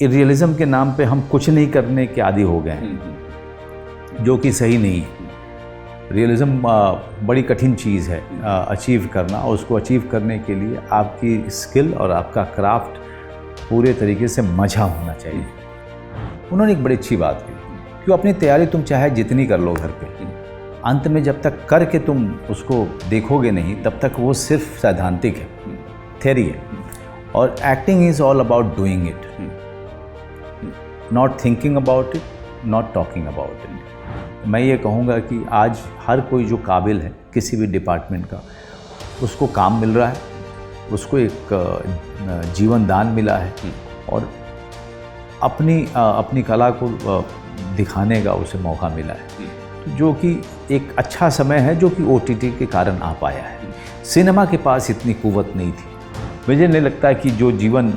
Realism के नाम पे हम कुछ नहीं करने के आदी हो गए हैं, जो कि सही नहीं है। रियलिज्म बड़ी कठिन चीज़ है अचीव करना, और उसको अचीव करने के लिए आपकी स्किल और आपका क्राफ्ट पूरे तरीके से मजा होना चाहिए। उन्होंने एक बड़ी अच्छी बात की कि अपनी तैयारी तुम चाहे जितनी कर लो घर पे, अंत में जब तक करके तुम उसको देखोगे नहीं तब तक वो सिर्फ सैद्धांतिक है, थ्योरी है। और acting is all about doing it, not thinking about it, not talking about it. मैं ये कहूँगा कि आज हर कोई जो काबिल है किसी भी डिपार्टमेंट का, उसको काम मिल रहा है, उसको एक जीवन दान मिला है, और अपनी कला को दिखाने का उसे मौका मिला है, जो कि एक अच्छा समय है, जो कि OTT के कारण आ पाया है। सिनेमा के पास इतनी कुव्वत नहीं थी। मुझे नहीं लगता कि जो जीवन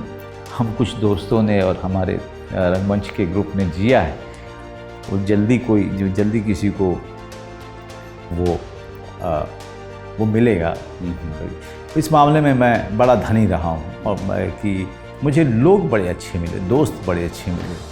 हम कुछ दोस्तों ने और हमारे रंगमंच के ग्रुप ने जिया है, वो जल्दी किसी को वो मिलेगा। इस मामले में मैं बड़ा धनी रहा हूँ, और कि मुझे लोग बड़े अच्छे मिले, दोस्त बड़े अच्छे मिले।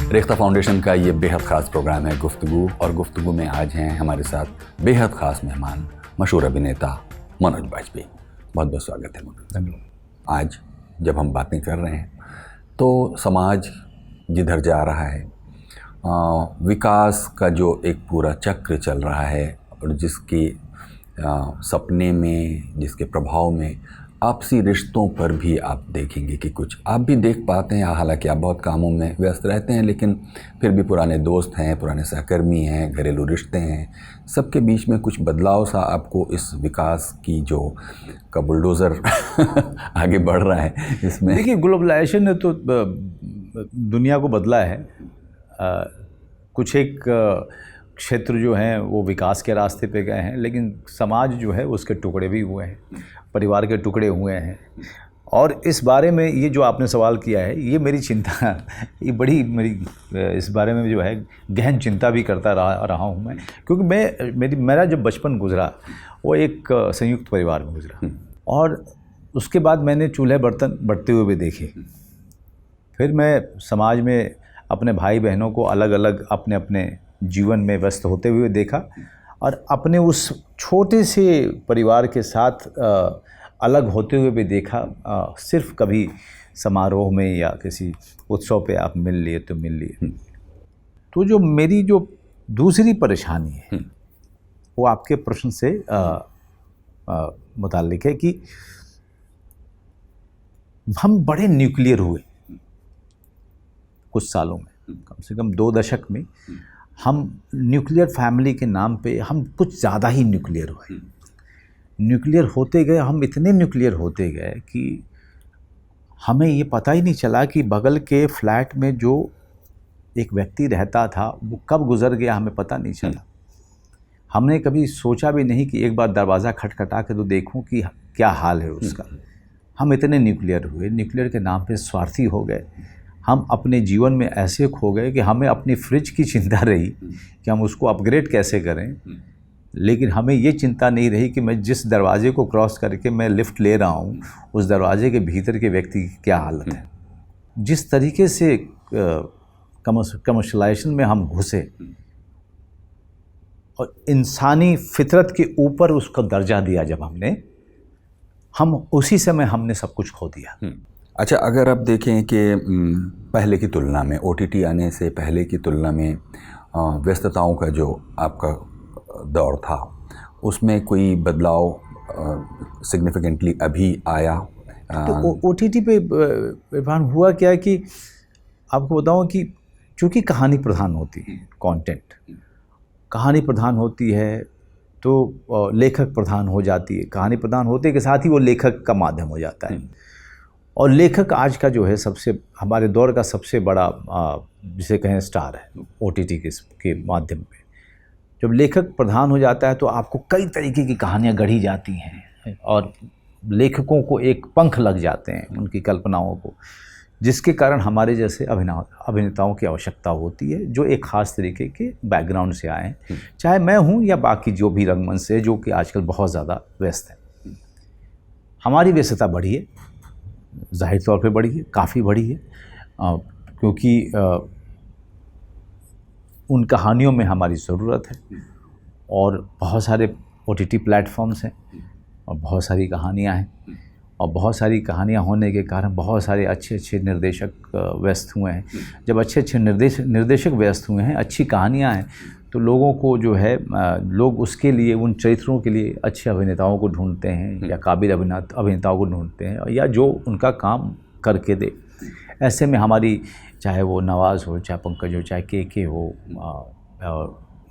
रेख्ता फाउंडेशन का ये बेहद ख़ास प्रोग्राम है गुफ्तगू, और गुफ्तगू में आज हैं हमारे साथ बेहद ख़ास मेहमान, मशहूर अभिनेता मनोज बाजपेयी। बहुत बहुत स्वागत है मनोज। आज जब हम बातें कर रहे हैं तो समाज जिधर जा रहा है, विकास का जो एक पूरा चक्र चल रहा है, और जिसके सपने में, जिसके प्रभाव में आपसी रिश्तों पर भी आप देखेंगे कि कुछ आप भी देख पाते हैं। हालांकि आप बहुत कामों में व्यस्त रहते हैं, लेकिन फिर भी पुराने दोस्त हैं, पुराने सहकर्मी हैं, घरेलू रिश्ते हैं, सबके बीच में कुछ बदलाव सा आपको इस विकास की जो का बुलडोज़र आगे बढ़ रहा है इसमें। देखिए, ग्लोबलाइजेशन ने तो दुनिया को बदला है। कुछ एक क्षेत्र जो हैं वो विकास के रास्ते पे गए हैं, लेकिन समाज जो है उसके टुकड़े भी हुए हैं, परिवार के टुकड़े हुए हैं। और इस बारे में ये जो आपने सवाल किया है, ये मेरी चिंता, ये बड़ी मेरी इस बारे में जो है गहन चिंता भी करता रहा हूँ मैं, क्योंकि मेरा जब बचपन गुजरा वो एक संयुक्त परिवार में गुजरा, और उसके बाद मैंने चूल्हे बर्तन बढ़ते हुए भी देखे। फिर मैं समाज में अपने भाई बहनों को अलग अलग अपने अपने जीवन में व्यस्त होते हुए देखा, और अपने उस छोटे से परिवार के साथ अलग होते हुए भी देखा। सिर्फ कभी समारोह में या किसी उत्सव पे आप मिल लिए तो मिल लिए। तो जो मेरी जो दूसरी परेशानी है वो आपके प्रश्न से मुताल्लिक है कि हम बड़े न्यूक्लियर हुए कुछ सालों में, कम से कम 2 दशक में। हम न्यूक्लियर फैमिली के नाम पे हम कुछ ज़्यादा ही न्यूक्लियर हुए। न्यूक्लियर होते गए, हम इतने न्यूक्लियर होते गए कि हमें ये पता ही नहीं चला कि बगल के फ्लैट में जो एक व्यक्ति रहता था वो कब गुजर गया, हमें पता नहीं चला। हमने कभी सोचा भी नहीं कि एक बार दरवाज़ा खटखटा के तो देखूं कि क्या हाल है उसका। हम इतने न्यूक्लियर हुए, न्यूक्लियर के नाम पे स्वार्थी हो गए। हम अपने जीवन में ऐसे खो गए कि हमें अपनी फ्रिज की चिंता रही कि हम उसको अपग्रेड कैसे करें, लेकिन हमें ये चिंता नहीं रही कि मैं जिस दरवाजे को क्रॉस करके मैं लिफ्ट ले रहा हूँ उस दरवाजे के भीतर के व्यक्ति की क्या हालत है। जिस तरीके से कमर्शलाइजेशन में हम घुसे और इंसानी फितरत के ऊपर उसको दर्जा दिया जब हम उसी समय हमने सब कुछ खो दिया। अच्छा, अगर आप देखें कि पहले की तुलना में, OTT आने से पहले की तुलना में व्यस्तताओं का जो आपका दौर था, उसमें कोई बदलाव सिग्निफिकेंटली अभी आया? तो OTT पे इरफान हुआ क्या कि आपको बताऊं कि चूँकि कहानी प्रधान होती है, कंटेंट कहानी प्रधान होती है, तो लेखक प्रधान हो जाती है। कहानी प्रधान होते के साथ ही वो लेखक का माध्यम हो जाता है। और लेखक आज का जो है सबसे, हमारे दौर का सबसे बड़ा जिसे कहें स्टार है OTT के माध्यम पे। जब लेखक प्रधान हो जाता है तो आपको कई तरीके की कहानियाँ गढ़ी जाती हैं, और लेखकों को एक पंख लग जाते हैं उनकी कल्पनाओं को, जिसके कारण हमारे जैसे अभिनेताओं की आवश्यकता होती है जो एक ख़ास तरीके के बैकग्राउंड से आए हैं, चाहे मैं हूं या बाकी जो भी रंगमंच से जो कि आजकल बहुत ज़्यादा व्यस्त है। हमारी व्यस्तता बढ़ी है, जाहिर तौर पे बढ़ी है, काफ़ी बढ़ी है, क्योंकि उन कहानियों में हमारी ज़रूरत है और बहुत सारे OTT प्लेटफॉर्म्स हैं और बहुत सारी कहानियाँ हैं, और बहुत सारी कहानियाँ होने के कारण बहुत सारे अच्छे अच्छे निर्देशक व्यस्त हुए हैं। जब अच्छे अच्छे निर्देशक व्यस्त हुए हैं, अच्छी कहानियाँ हैं, तो लोगों को जो है लोग उसके लिए, उन चरित्रों के लिए अच्छे अभिनेताओं को ढूंढते हैं या काबिल अभिनेताओं को ढूंढते हैं, या जो उनका काम करके दे। ऐसे में हमारी, चाहे वो नवाज़ हो, चाहे पंकज हो, चाहे के हो,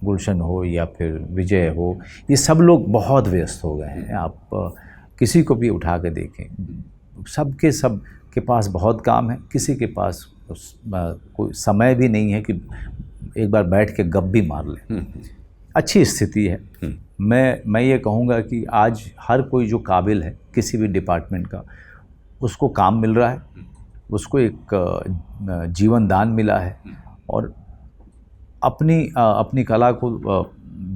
गुलशन हो या फिर विजय हो, ये सब लोग बहुत व्यस्त हो गए हैं। आप किसी को भी उठा के देखें, सब के पास बहुत काम है, किसी के पास कोई समय भी नहीं है कि एक बार बैठ के गप भी मार ले। अच्छी स्थिति है। मैं ये कहूँगा कि आज हर कोई जो काबिल है किसी भी डिपार्टमेंट का, उसको काम मिल रहा है, उसको एक जीवन दान मिला है और अपनी कला को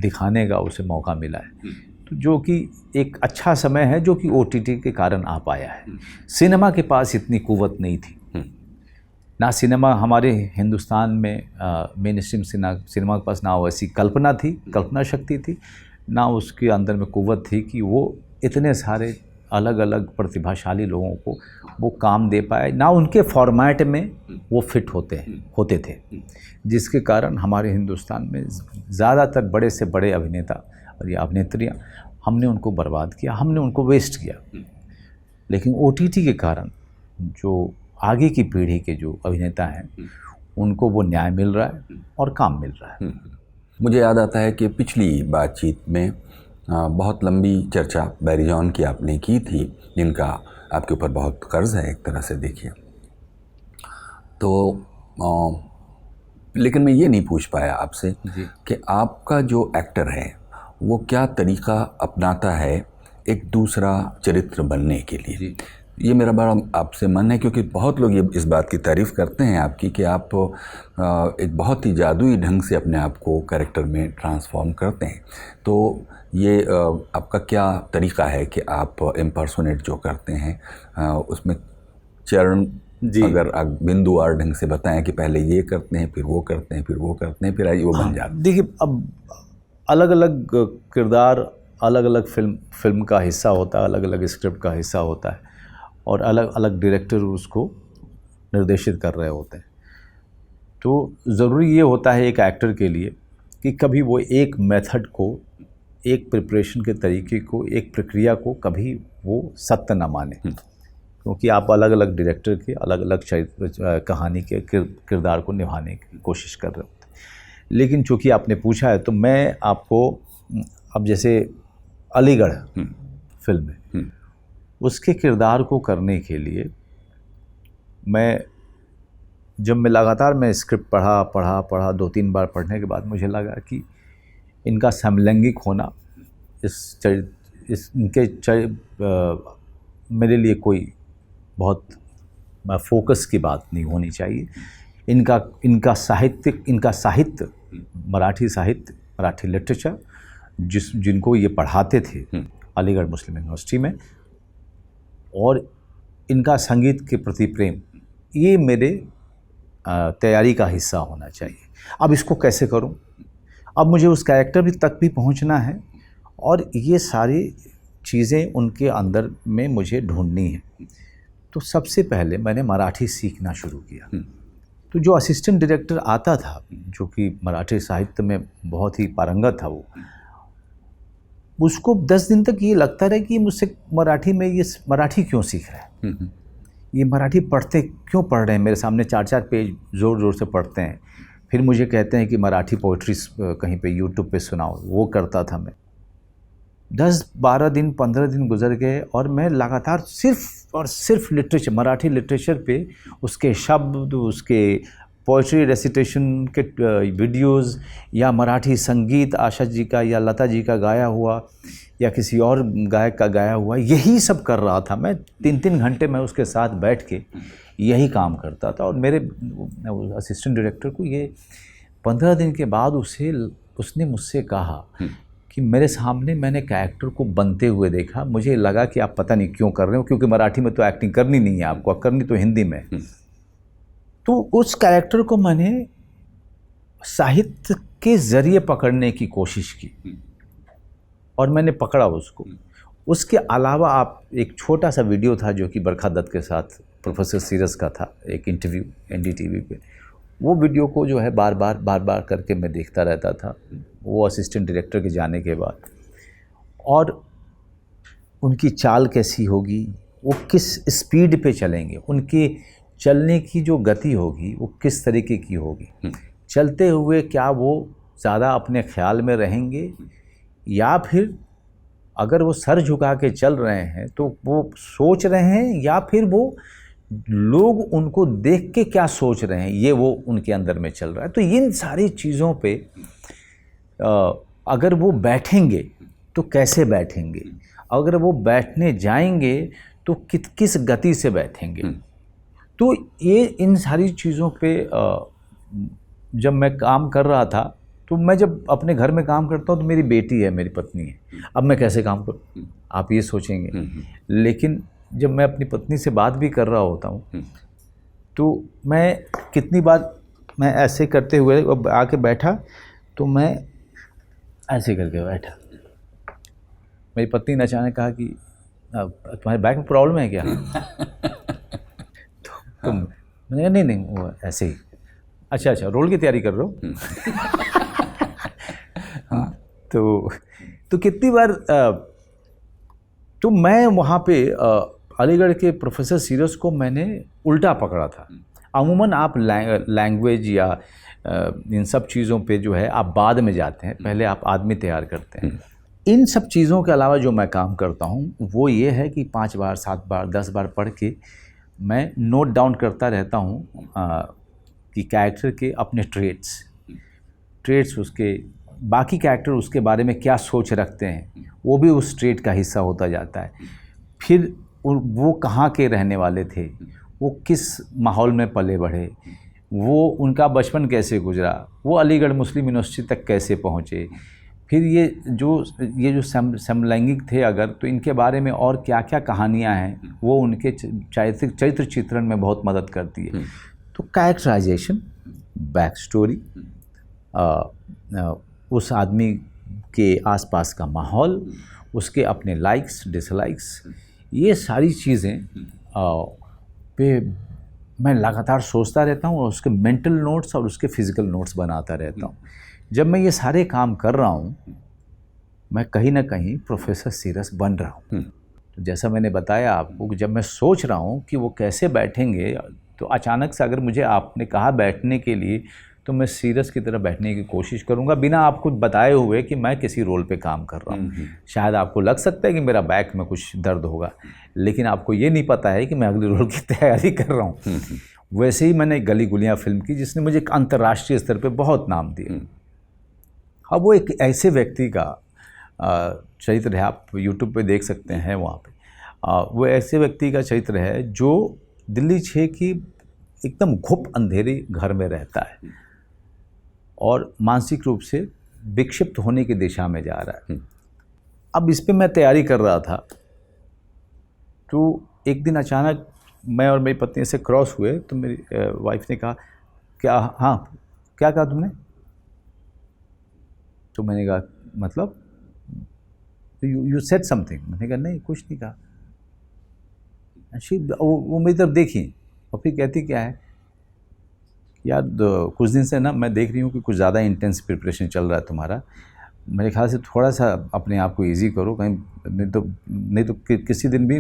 दिखाने का उसे मौका मिला है, तो जो कि एक अच्छा समय है, जो कि OTT के कारण आ पाया है। सिनेमा के पास इतनी कुव्वत नहीं थी ना, सिनेमा हमारे हिंदुस्तान में मेन स्ट्रीम सिनेमा के पास ना वैसी कल्पना शक्ति थी, ना उसके अंदर में कुव्वत थी कि वो इतने सारे अलग अलग प्रतिभाशाली लोगों को वो काम दे पाए, ना उनके फॉर्मेट में वो फिट होते थे, जिसके कारण हमारे हिंदुस्तान में ज़्यादातर बड़े से बड़े अभिनेता और या अभिनेत्रियाँ, हमने उनको बर्बाद किया, हमने उनको वेस्ट किया। लेकिन OTT के कारण जो आगे की पीढ़ी के जो अभिनेता हैं, उनको वो न्याय मिल रहा है और काम मिल रहा है। मुझे याद आता है कि पिछली बातचीत में बहुत लंबी चर्चा बैरी जॉन की आपने की थी, जिनका आपके ऊपर बहुत कर्ज है एक तरह से देखिए तो, लेकिन मैं ये नहीं पूछ पाया आपसे कि आपका जो एक्टर है वो क्या तरीक़ा अपनाता है एक दूसरा चरित्र बनने के लिए। ये मेरा बड़ा आपसे मन है, क्योंकि बहुत लोग ये इस बात की तारीफ़ करते हैं आपकी कि आप एक बहुत ही जादुई ढंग से अपने आप को कैरेक्टर में ट्रांसफॉर्म करते हैं। तो ये आपका क्या तरीक़ा है कि आप इम्पर्सोनेट जो करते हैं उसमें चरण, अगर आप बिंदुवार ढंग से बताएं कि पहले ये करते हैं, फिर वो करते हैं, फिर वो करते हैं, फिर वो बन जाता है। देखिए, अब अलग अलग किरदार अलग अलग फिल्म का हिस्सा होता है, अलग अलग स्क्रिप्ट का हिस्सा होता है, और अलग अलग डायरेक्टर उसको निर्देशित कर रहे होते हैं। तो ज़रूरी ये होता है एक एक्टर के लिए कि कभी वो एक मेथड को, एक प्रिपरेशन के तरीके को, एक प्रक्रिया को कभी वो सत्य न माने, क्योंकि आप अलग अलग डायरेक्टर के अलग अलग कहानी के किरदार को निभाने की कोशिश कर रहे होते हैं। लेकिन चूँकि आपने पूछा है, तो मैं आपको, अब जैसे अलीगढ़ फिल्म है, उसके किरदार को करने के लिए जब मैं लगातार स्क्रिप्ट पढ़ा 2-3 बार पढ़ने के बाद मुझे लगा कि इनका समलैंगिक होना मेरे लिए कोई बहुत फोकस की बात नहीं होनी चाहिए। इनका साहित्य, मराठी साहित्य, मराठी लिटरेचर जिनको ये पढ़ाते थे अलीगढ़ मुस्लिम यूनिवर्सिटी में, और इनका संगीत के प्रति प्रेम, ये मेरे तैयारी का हिस्सा होना चाहिए। अब इसको कैसे करूं? अब मुझे उस कैरेक्टर तक भी पहुंचना है, और ये सारी चीज़ें उनके अंदर में मुझे ढूंढनी है। तो सबसे पहले मैंने मराठी सीखना शुरू किया। तो जो असिस्टेंट डायरेक्टर आता था, जो कि मराठी साहित्य में बहुत ही पारंगत था, उसको 10 दिन तक ये लगता रहा कि मुझसे मराठी क्यों सीख रहा है, ये मराठी क्यों पढ़ रहे हैं, मेरे सामने 4-4 पेज ज़ोर ज़ोर से पढ़ते हैं। फिर मुझे कहते हैं कि मराठी पोइट्री कहीं पे यूट्यूब पे सुनाओ, वो करता था मैं। 10-12 दिन 15 दिन गुजर गए, और मैं लगातार सिर्फ लिटरेचर, मराठी लिटरेचर पे, उसके शब्द, उसके पोइट्री रेसिटेशन के वीडियोस या मराठी संगीत आशा जी का या लता जी का गाया हुआ या किसी और गायक का गाया हुआ, यही सब कर रहा था मैं। 3-3 घंटे मैं उसके साथ बैठ के यही काम करता था। और मेरे असिस्टेंट डायरेक्टर को ये 15 दिन के बाद उसने मुझसे कहा कि मेरे सामने मैंने कैरेक्टर को बनते हुए देखा, मुझे लगा कि आप पता नहीं क्यों कर रहे हो, क्योंकि मराठी में तो एक्टिंग करनी नहीं है आपको, करनी तो हिंदी में। तो उस कैरेक्टर को मैंने साहित्य के ज़रिए पकड़ने की कोशिश की और मैंने पकड़ा उसको। उसके अलावा आप एक छोटा सा वीडियो था जो कि बरखा दत्त के साथ प्रोफेसर सीरस का था, एक इंटरव्यू NDTV पे। वो वीडियो को जो है बार बार करके मैं देखता रहता था, वो असिस्टेंट डायरेक्टर के जाने के बाद। और उनकी चाल कैसी होगी, वो किस स्पीड पे चलेंगे, उनके चलने की जो गति होगी वो किस तरीके की होगी, चलते हुए क्या वो ज़्यादा अपने ख्याल में रहेंगे या फिर अगर वो सर झुका के चल रहे हैं तो वो सोच रहे हैं या फिर वो लोग उनको देख के क्या सोच रहे हैं ये वो उनके अंदर में चल रहा है। तो इन सारी चीज़ों पे अगर वो बैठेंगे तो कैसे बैठेंगे, अगर वो बैठने जाएंगे तो किस गति से बैठेंगे। तो ये इन सारी चीज़ों पे जब मैं काम कर रहा था, तो मैं जब अपने घर में काम करता हूँ तो मेरी बेटी है, मेरी पत्नी है, अब मैं कैसे काम करूँ आप ये सोचेंगे। लेकिन जब मैं अपनी पत्नी से बात भी कर रहा होता हूँ तो मैं कितनी बार मैं ऐसे करते हुए आके बैठा तो मैं ऐसे करके बैठा, मेरी पत्नी ने अचानक कहा कि तुम्हारे बैक में प्रॉब्लम है क्या? तो मैंने कहा नहीं वो ऐसे ही। अच्छा रोल की तैयारी कर रहे हो? हाँ, तो कितनी बार तो मैं वहाँ पे अलीगढ़ के प्रोफेसर सीरस को मैंने उल्टा पकड़ा था। अमूमन आप लैंग्वेज या इन सब चीज़ों पे जो है आप बाद में जाते हैं, पहले आप आदमी तैयार करते हैं। इन सब चीज़ों के अलावा जो मैं काम करता हूँ वो ये है कि 5 बार 7 बार 10 बार पढ़ के मैं नोट डाउन करता रहता हूँ कि कैरेक्टर के अपने ट्रेट्स उसके बाकी कैरेक्टर उसके बारे में क्या सोच रखते हैं, वो भी उस ट्रेट का हिस्सा होता जाता है। फिर वो कहाँ के रहने वाले थे, वो किस माहौल में पले बढ़े, वो उनका बचपन कैसे गुजरा, वो अलीगढ़ मुस्लिम यूनिवर्सिटी तक कैसे पहुँचे, फिर ये जो समलैंगिक थे अगर तो इनके बारे में और क्या क्या कहानियाँ हैं वो उनके चरित्र चित्रण में बहुत मदद करती है। तो कैरेक्टराइजेशन, बैक स्टोरी, उस आदमी के आसपास का माहौल, उसके अपने लाइक्स डिसलाइक्स, ये सारी चीज़ें पे मैं लगातार सोचता रहता हूँ और उसके मेंटल नोट्स और उसके फिज़िकल नोट्स बनाता रहता हूँ। जब मैं ये सारे काम कर रहा हूँ मैं कहीं ना कहीं प्रोफेसर सीरस बन रहा हूँ। तो जैसा मैंने बताया आपको कि जब मैं सोच रहा हूँ कि वो कैसे बैठेंगे तो अचानक से अगर मुझे आपने कहा बैठने के लिए तो मैं सीरस की तरह बैठने की कोशिश करूँगा बिना आपको बताए हुए कि मैं किसी रोल पे काम कर रहा हूँ। शायद आपको लग सकता है कि मेरा बैक में कुछ दर्द होगा, लेकिन आपको ये नहीं पता है कि मैं अगले रोल की तैयारी कर रहा हूँ। वैसे ही मैंने गली गुलियाँ फिल्म की जिसने मुझे अंतर्राष्ट्रीय स्तर पर बहुत नाम दिया। अब वो एक ऐसे व्यक्ति का चरित्र है, आप यूट्यूब पे देख सकते हैं वहाँ पे। वो ऐसे व्यक्ति का चरित्र है जो दिल्ली 6 की एकदम घुप अंधेरी घर में रहता है और मानसिक रूप से विक्षिप्त होने की दिशा में जा रहा है। अब इस पे मैं तैयारी कर रहा था तो एक दिन अचानक मैं और मेरी पत्नी से क्रॉस हुए तो मेरी वाइफ ने कहा क्या, हाँ क्या कहा तुमने? तो मैंने कहा मतलब यू सेड समथिंग। मैंने कहा नहीं कुछ नहीं कहा। वो मेरी तरफ देखी और फिर कहती क्या है यार कुछ दिन से ना मैं देख रही हूँ कि कुछ ज़्यादा इंटेंस प्रिपरेशन चल रहा है तुम्हारा, मेरे ख्याल से थोड़ा सा अपने आप को इजी करो, कहीं नहीं तो किसी दिन भी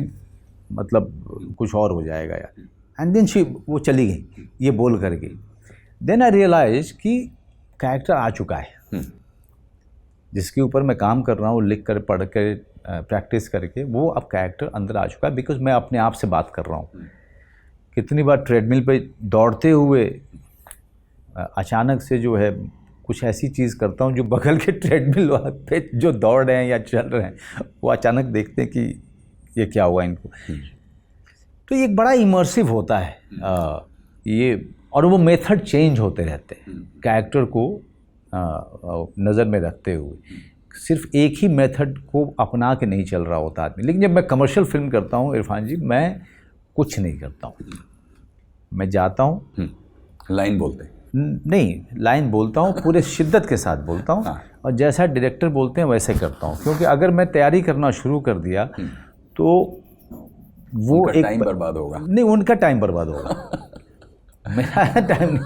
मतलब कुछ और हो जाएगा यार। एंड देन वो चली गई ये बोल करके। देन आई रियलाइज कि कैरेक्टर आ चुका है जिसके ऊपर मैं काम कर रहा हूँ, लिख कर पढ़ कर प्रैक्टिस करके वो अब कैरेक्टर अंदर आ चुका है। बिकॉज मैं अपने आप से बात कर रहा हूँ। कितनी बार ट्रेडमिल पे दौड़ते हुए अचानक से जो है कुछ ऐसी चीज़ करता हूँ जो बगल के ट्रेडमिल पे जो दौड़ रहे हैं या चल रहे हैं वो अचानक देखते हैं कि ये क्या हुआ इनको। तो ये एक बड़ा इमर्सिव होता है ये, और वो मेथड चेंज होते रहते हैं कैरेक्टर को नज़र में रखते हुए। सिर्फ एक ही मेथड को अपना के नहीं चल रहा होता आदमी। लेकिन जब मैं कमर्शियल फिल्म करता हूँ इरफान जी, मैं कुछ नहीं करता हूँ। मैं जाता हूँ, लाइन बोलते हैं? नहीं, लाइन बोलता हूँ, पूरे शिद्दत के साथ बोलता हूँ। हाँ। और जैसा डायरेक्टर बोलते हैं वैसे करता हूँ, क्योंकि अगर मैं तैयारी करना शुरू कर दिया तो वो उनका एक टाइम बर्बाद होगा। नहीं, उनका टाइम बर्बाद होगा मेरा टाइम,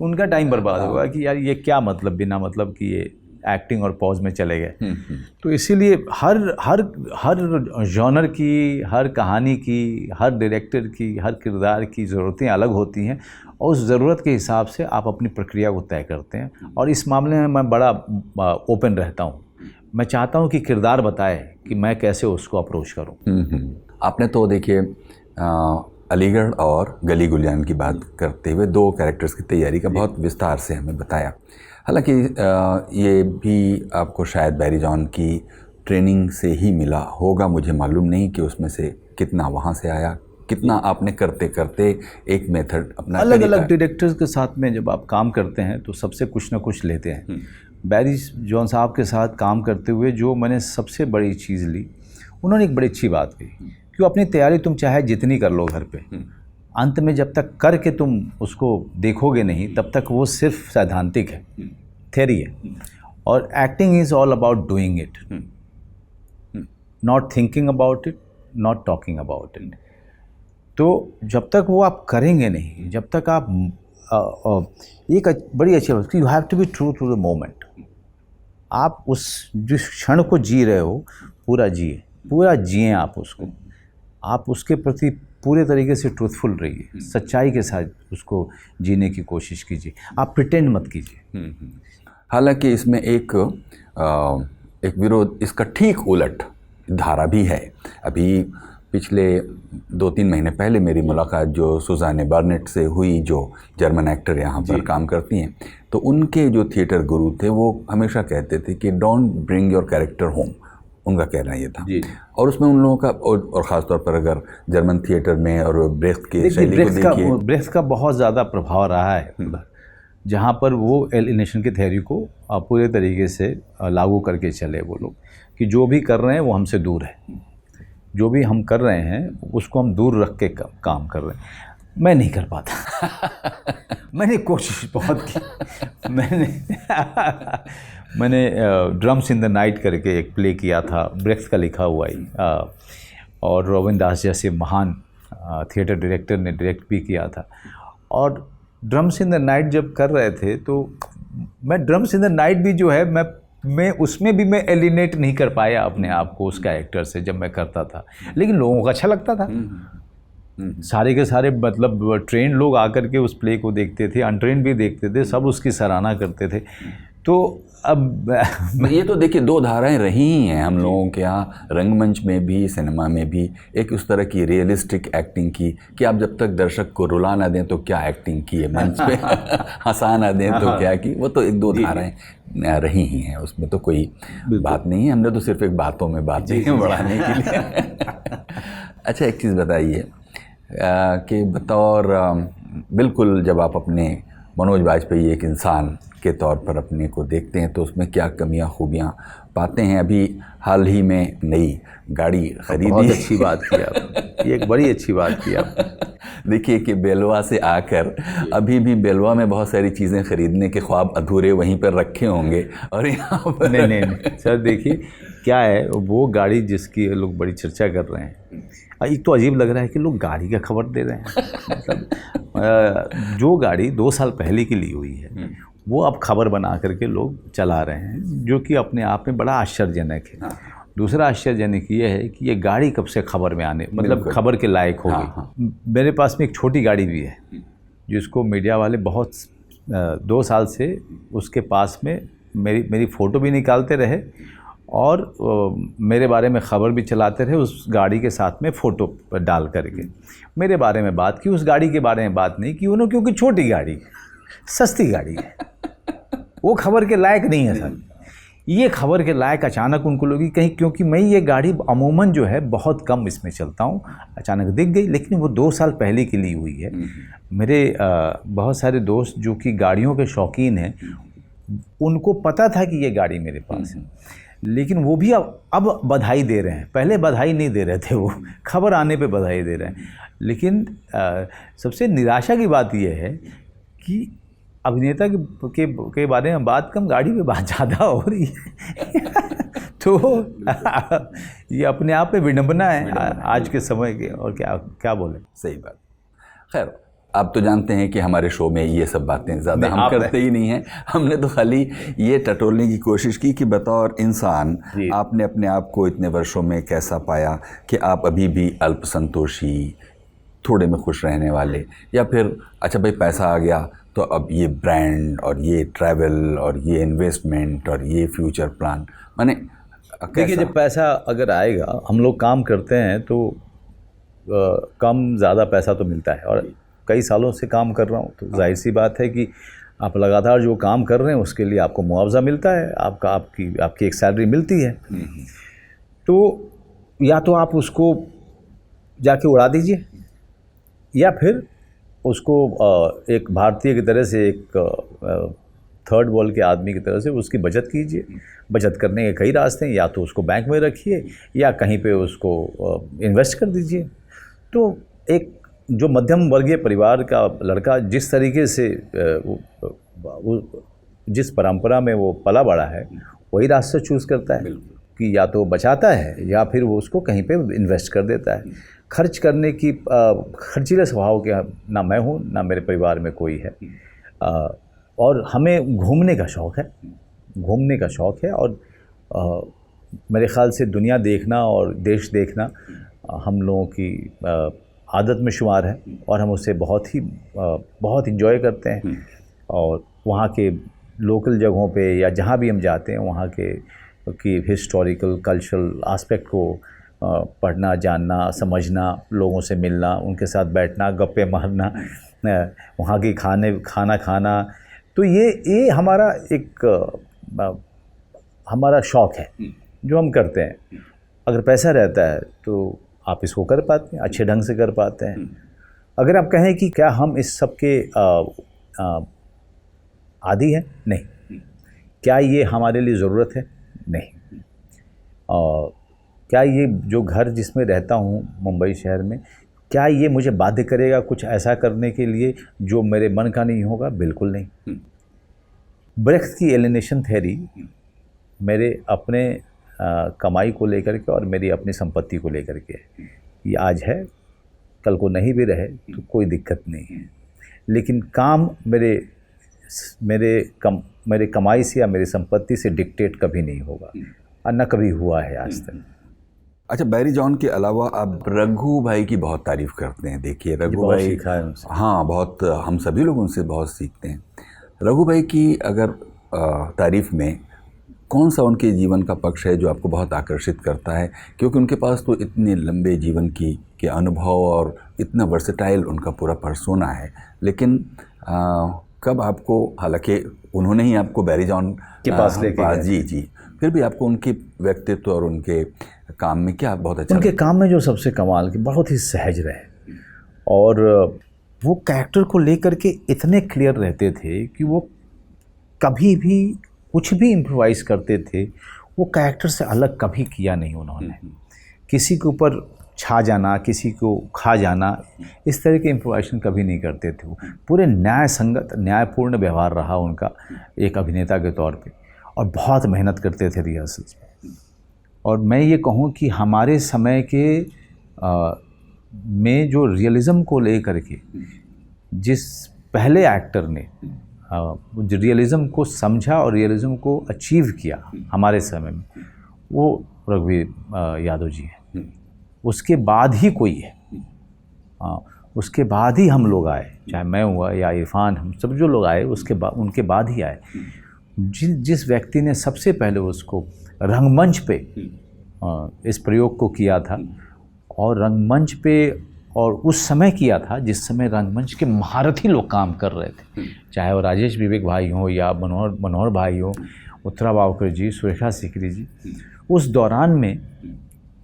उनका टाइम बर्बाद होगा कि यार ये क्या मतलब, बिना मतलब कि ये एक्टिंग और पॉज में चले गए। तो इसीलिए हर हर हर जॉनर की, हर कहानी की, हर डायरेक्टर की, हर किरदार की ज़रूरतें अलग होती हैं और उस ज़रूरत के हिसाब से आप अपनी प्रक्रिया को तय करते हैं। और इस मामले में मैं बड़ा ओपन रहता हूँ। मैं चाहता हूँ कि किरदार बताए कि मैं कैसे उसको अप्रोच करूँ। आपने तो देखिए अलीगढ़ और गली गुलियान की बात करते हुए 2 कैरेक्टर्स की तैयारी का बहुत विस्तार से हमें बताया। हालांकि ये भी आपको शायद बैरी जॉन की ट्रेनिंग से ही मिला होगा, मुझे मालूम नहीं कि उसमें से कितना वहाँ से आया, कितना आपने करते करते एक मेथड अपना। अलग अलग डायरेक्टर्स के साथ में जब आप काम करते हैं तो सबसे कुछ ना कुछ लेते हैं। बैरी जॉन साहब के साथ काम करते हुए जो मैंने सबसे बड़ी चीज़ ली, उन्होंने एक बड़ी अच्छी बात कही कि अपनी तैयारी तुम चाहे जितनी कर लो घर पे, अंत में जब तक करके तुम उसको देखोगे नहीं तब तक वो सिर्फ सैद्धांतिक है, थ्योरी है। और acting is all about doing it, not thinking about it, not talking about it. तो जब तक वो आप करेंगे नहीं, जब तक आप एक बड़ी अच्छी बात, you have to be true to the moment. आप उस जिस क्षण को जी रहे हो पूरा जिए आप उसको, आप उसके प्रति पूरे तरीके से ट्रूथफुल रहिए, सच्चाई के साथ उसको जीने की कोशिश कीजिए, आप प्रिटेंड मत कीजिए। हालांकि इसमें एक विरोध, इसका ठीक उलट धारा भी है। अभी पिछले 2-3 महीने पहले मेरी मुलाकात जो सुजाने बार्नेट से हुई, जो जर्मन एक्टर यहाँ पर काम करती हैं, तो उनके जो थिएटर गुरु थे वो हमेशा कहते थे कि don't bring your character home, उनका कहना ये था। और उसमें उन लोगों का और ख़ासतौर पर अगर जर्मन थिएटर में और ब्रेख्त की शैली को देखिए, ब्रेख्त का बहुत ज़्यादा प्रभाव रहा है जहाँ पर वो एलिनेशन की थ्योरी को पूरे तरीके से लागू करके चले वो लोग, कि जो भी कर रहे हैं वो हमसे दूर है, जो भी हम कर रहे हैं उसको हम दूर रख के काम कर रहे हैं। मैं नहीं कर पाता मैंने कोशिश बहुत की। मैंने ड्रम्स इन द नाइट करके एक प्ले किया था, ब्रेख्त का लिखा हुआ ही, और रोबिन दास जैसे महान थिएटर डायरेक्टर ने डायरेक्ट भी किया था। और ड्रम्स इन द नाइट जब कर रहे थे तो मैं ड्रम्स इन द नाइट भी जो है मैं उसमें भी मैं एलिनेट नहीं कर पाया अपने आप को उस कैरेक्टर से जब मैं करता था, लेकिन लोगों को अच्छा लगता था। सारे के सारे मतलब ट्रेन लोग आकर के उस प्ले को देखते थे, अनट्रेन भी देखते थे, सब उसकी सराहना करते थे। तो अब ये तो देखिए 2 धाराएं रही ही हैं हम लोगों के यहाँ, रंगमंच में भी, सिनेमा में भी। एक उस तरह की रियलिस्टिक एक्टिंग की कि आप जब तक दर्शक को रुला ना दें तो क्या एक्टिंग की है, मंच पे हंसा ना दें तो क्या की, वो तो 1-2 धाराएं रही ही हैं, उसमें तो कोई बात नहीं है। हमने तो सिर्फ एक बातों में बातें बढ़ाने के लिए। अच्छा, एक चीज़ बताइए कि बतौर बिल्कुल जब आप अपने मनोज बाजपेयी एक इंसान के तौर पर अपने को देखते हैं तो उसमें क्या कमियां खूबियां पाते हैं? अभी हाल ही में नई गाड़ी खरीदी। बहुत अच्छी बात की आपने, ये एक बड़ी अच्छी बात की आपने। देखिए कि बेलवा से आकर अभी भी बेलवा में बहुत सारी चीज़ें खरीदने के ख्वाब अधूरे वहीं पर रखे होंगे और यहाँ पर नहीं सर, देखिए क्या है, वो गाड़ी जिसकी लोग बड़ी चर्चा कर रहे हैं, एक तो अजीब लग रहा है कि लोग गाड़ी का खबर दे रहे हैं। मतलब जो गाड़ी 2 साल पहले की ली हुई है वो अब खबर बना करके लोग चला रहे हैं, जो कि अपने आप में बड़ा आश्चर्यजनक है। दूसरा आश्चर्यजनक ये है कि ये गाड़ी कब से खबर में आने, मतलब खबर के लायक हो गई। मेरे पास में एक छोटी गाड़ी भी है जिसको मीडिया वाले बहुत 2 साल से उसके पास में मेरी फ़ोटो भी निकालते रहे और मेरे बारे में ख़बर भी चलाते रहे, उस गाड़ी के साथ में फ़ोटो डाल करके मेरे बारे में बात की, उस गाड़ी के बारे में बात नहीं की उन्होंने, क्योंकि छोटी गाड़ी सस्ती गाड़ी है, वो खबर के लायक नहीं है सर। ये खबर के लायक अचानक उनको लगी कहीं, क्योंकि मैं ये गाड़ी अमूमन जो है बहुत कम इसमें चलता हूँ, अचानक दिख गई। लेकिन वो 2 साल पहले की ली हुई है। मेरे बहुत सारे दोस्त जो कि गाड़ियों के शौकीन हैं, उनको पता था कि ये गाड़ी मेरे पास है, लेकिन वो भी अब बधाई दे रहे हैं। पहले बधाई नहीं दे रहे थे, वो खबर आने पे बधाई दे रहे हैं। लेकिन सबसे निराशा की बात यह है कि अभिनेता के बारे में बात कम, गाड़ी पे बात ज़्यादा हो रही है। तो ये अपने आप में विडंबना है आज के समय के, और क्या बोले। सही बात। खैर, आप तो जानते हैं कि हमारे शो में ये सब बातें ज़्यादा हम करते ही नहीं हैं। हमने तो खाली ये टटोलने की कोशिश की कि बतौर इंसान आपने अपने आप को इतने वर्षों में कैसा पाया कि आप अभी भी अल्पसंतोषी, थोड़े में खुश रहने वाले, या फिर अच्छा भाई पैसा आ गया तो अब ये ब्रांड और ये ट्रैवल और ये इन्वेस्टमेंट और ये फ्यूचर प्लान, माने देखिए जब पैसा अगर आएगा, हम लोग काम करते हैं तो कम ज़्यादा पैसा तो मिलता है, और कई सालों से काम कर रहा हूँ तो जाहिर सी बात है कि आप लगातार जो काम कर रहे हैं उसके लिए आपको मुआवजा मिलता है, आपकी एक सैलरी मिलती है। तो या तो आप उसको जाके उड़ा दीजिए, या फिर उसको एक भारतीय की तरह से, एक थर्ड वर्ल्ड के आदमी की तरह से उसकी बचत कीजिए। बचत करने के कई रास्ते हैं, या तो उसको बैंक में रखिए या कहीं पे उसको इन्वेस्ट कर दीजिए। तो एक जो मध्यम वर्गीय परिवार का लड़का जिस तरीके से जिस परंपरा में वो पला बड़ा है, वही रास्ता चूज़ करता है कि या तो बचाता है या फिर वो उसको कहीं पे इन्वेस्ट कर देता है। खर्च करने की खर्चीले स्वभाव के ना मैं हूँ ना मेरे परिवार में कोई है, और हमें घूमने का शौक़ है, और मेरे ख़्याल से दुनिया देखना और देश देखना हम लोगों की आदत में शुमार है, और हम उसे बहुत इन्जॉय करते हैं। और वहाँ के लोकल जगहों पे या जहाँ भी हम जाते हैं, वहाँ की हिस्टोरिकल कल्चरल एस्पेक्ट को पढ़ना, जानना, समझना, लोगों से मिलना, उनके साथ बैठना, गप्पे मारना, वहाँ की खाना खाना, तो ये हमारा हमारा शौक़ है जो हम करते हैं। अगर पैसा रहता है तो आप इसको कर पाते हैं, अच्छे ढंग से कर पाते हैं। अगर आप कहें कि क्या हम इस सब के आदी हैं? नहीं। क्या ये हमारे लिए ज़रूरत है? नहीं। क्या ये जो घर जिसमें रहता हूँ मुंबई शहर में, क्या ये मुझे बाध्य करेगा कुछ ऐसा करने के लिए जो मेरे मन का नहीं होगा? बिल्कुल नहीं। ब्रेख्त की एलिनेशन थ्योरी मेरे अपने कमाई को लेकर के और मेरी अपनी संपत्ति को लेकर के, ये आज है कल को नहीं भी रहे तो कोई दिक्कत नहीं है, लेकिन काम मेरे कमाई से या मेरी संपत्ति से डिक्टेट कभी नहीं होगा, और न कभी हुआ है आज तक। अच्छा, बैरी जॉन के अलावा आप रघु भाई की बहुत तारीफ़ करते हैं। देखिए रघु भाई सीखा है उनसे। हाँ, बहुत, हम सभी लोग उनसे बहुत सीखते हैं। रघु भाई की अगर तारीफ़ में कौन सा उनके जीवन का पक्ष है जो आपको बहुत आकर्षित करता है? क्योंकि उनके पास तो इतने लंबे जीवन के अनुभव और इतना वर्सेटाइल उनका पूरा पर्सोना है, लेकिन कब आपको, हालांकि उन्होंने ही आपको बैरी जॉन के पास लेके जी, फिर भी आपको उनके व्यक्तित्व और उनके काम में क्या बहुत अच्छा उनके काम में जो सबसे कमाल की, बहुत ही सहज रहे, और वो कैरेक्टर को लेकर के इतने क्लियर रहते थे कि वो कभी भी कुछ भी इम्प्रोवाइज़ करते थे, वो कैरेक्टर से अलग कभी किया नहीं उन्होंने। किसी के ऊपर छा जाना, किसी को खा जाना, इस तरह के इम्प्रोवाइजेशन कभी नहीं करते थे। वो पूरे न्याय संगत, न्यायपूर्ण व्यवहार रहा उनका एक अभिनेता के तौर पे, और बहुत मेहनत करते थे रिहर्सल्स में। और मैं ये कहूँ कि हमारे समय के में जो रियलिज़म को लेकर के जिस पहले एक्टर ने जो रियलिज़म को समझा और रियलिज़म को अचीव किया हमारे समय में, वो रघुवीर यादव जी हैं। उसके बाद ही कोई है, उसके बाद ही हम लोग आए, चाहे मैं हुआ या इरफान, हम सब जो लोग आए उनके बाद ही आए। जिस व्यक्ति ने सबसे पहले उसको रंगमंच पे इस प्रयोग को किया था, और रंगमंच पे और उस समय किया था जिस समय रंगमंच के महारथी लोग काम कर रहे थे, चाहे वो राजेश विवेक भाई हों या मनोहर भाई हो, उत्तरा वावकर जी, सुरेखा सीकरी जी। उस दौरान में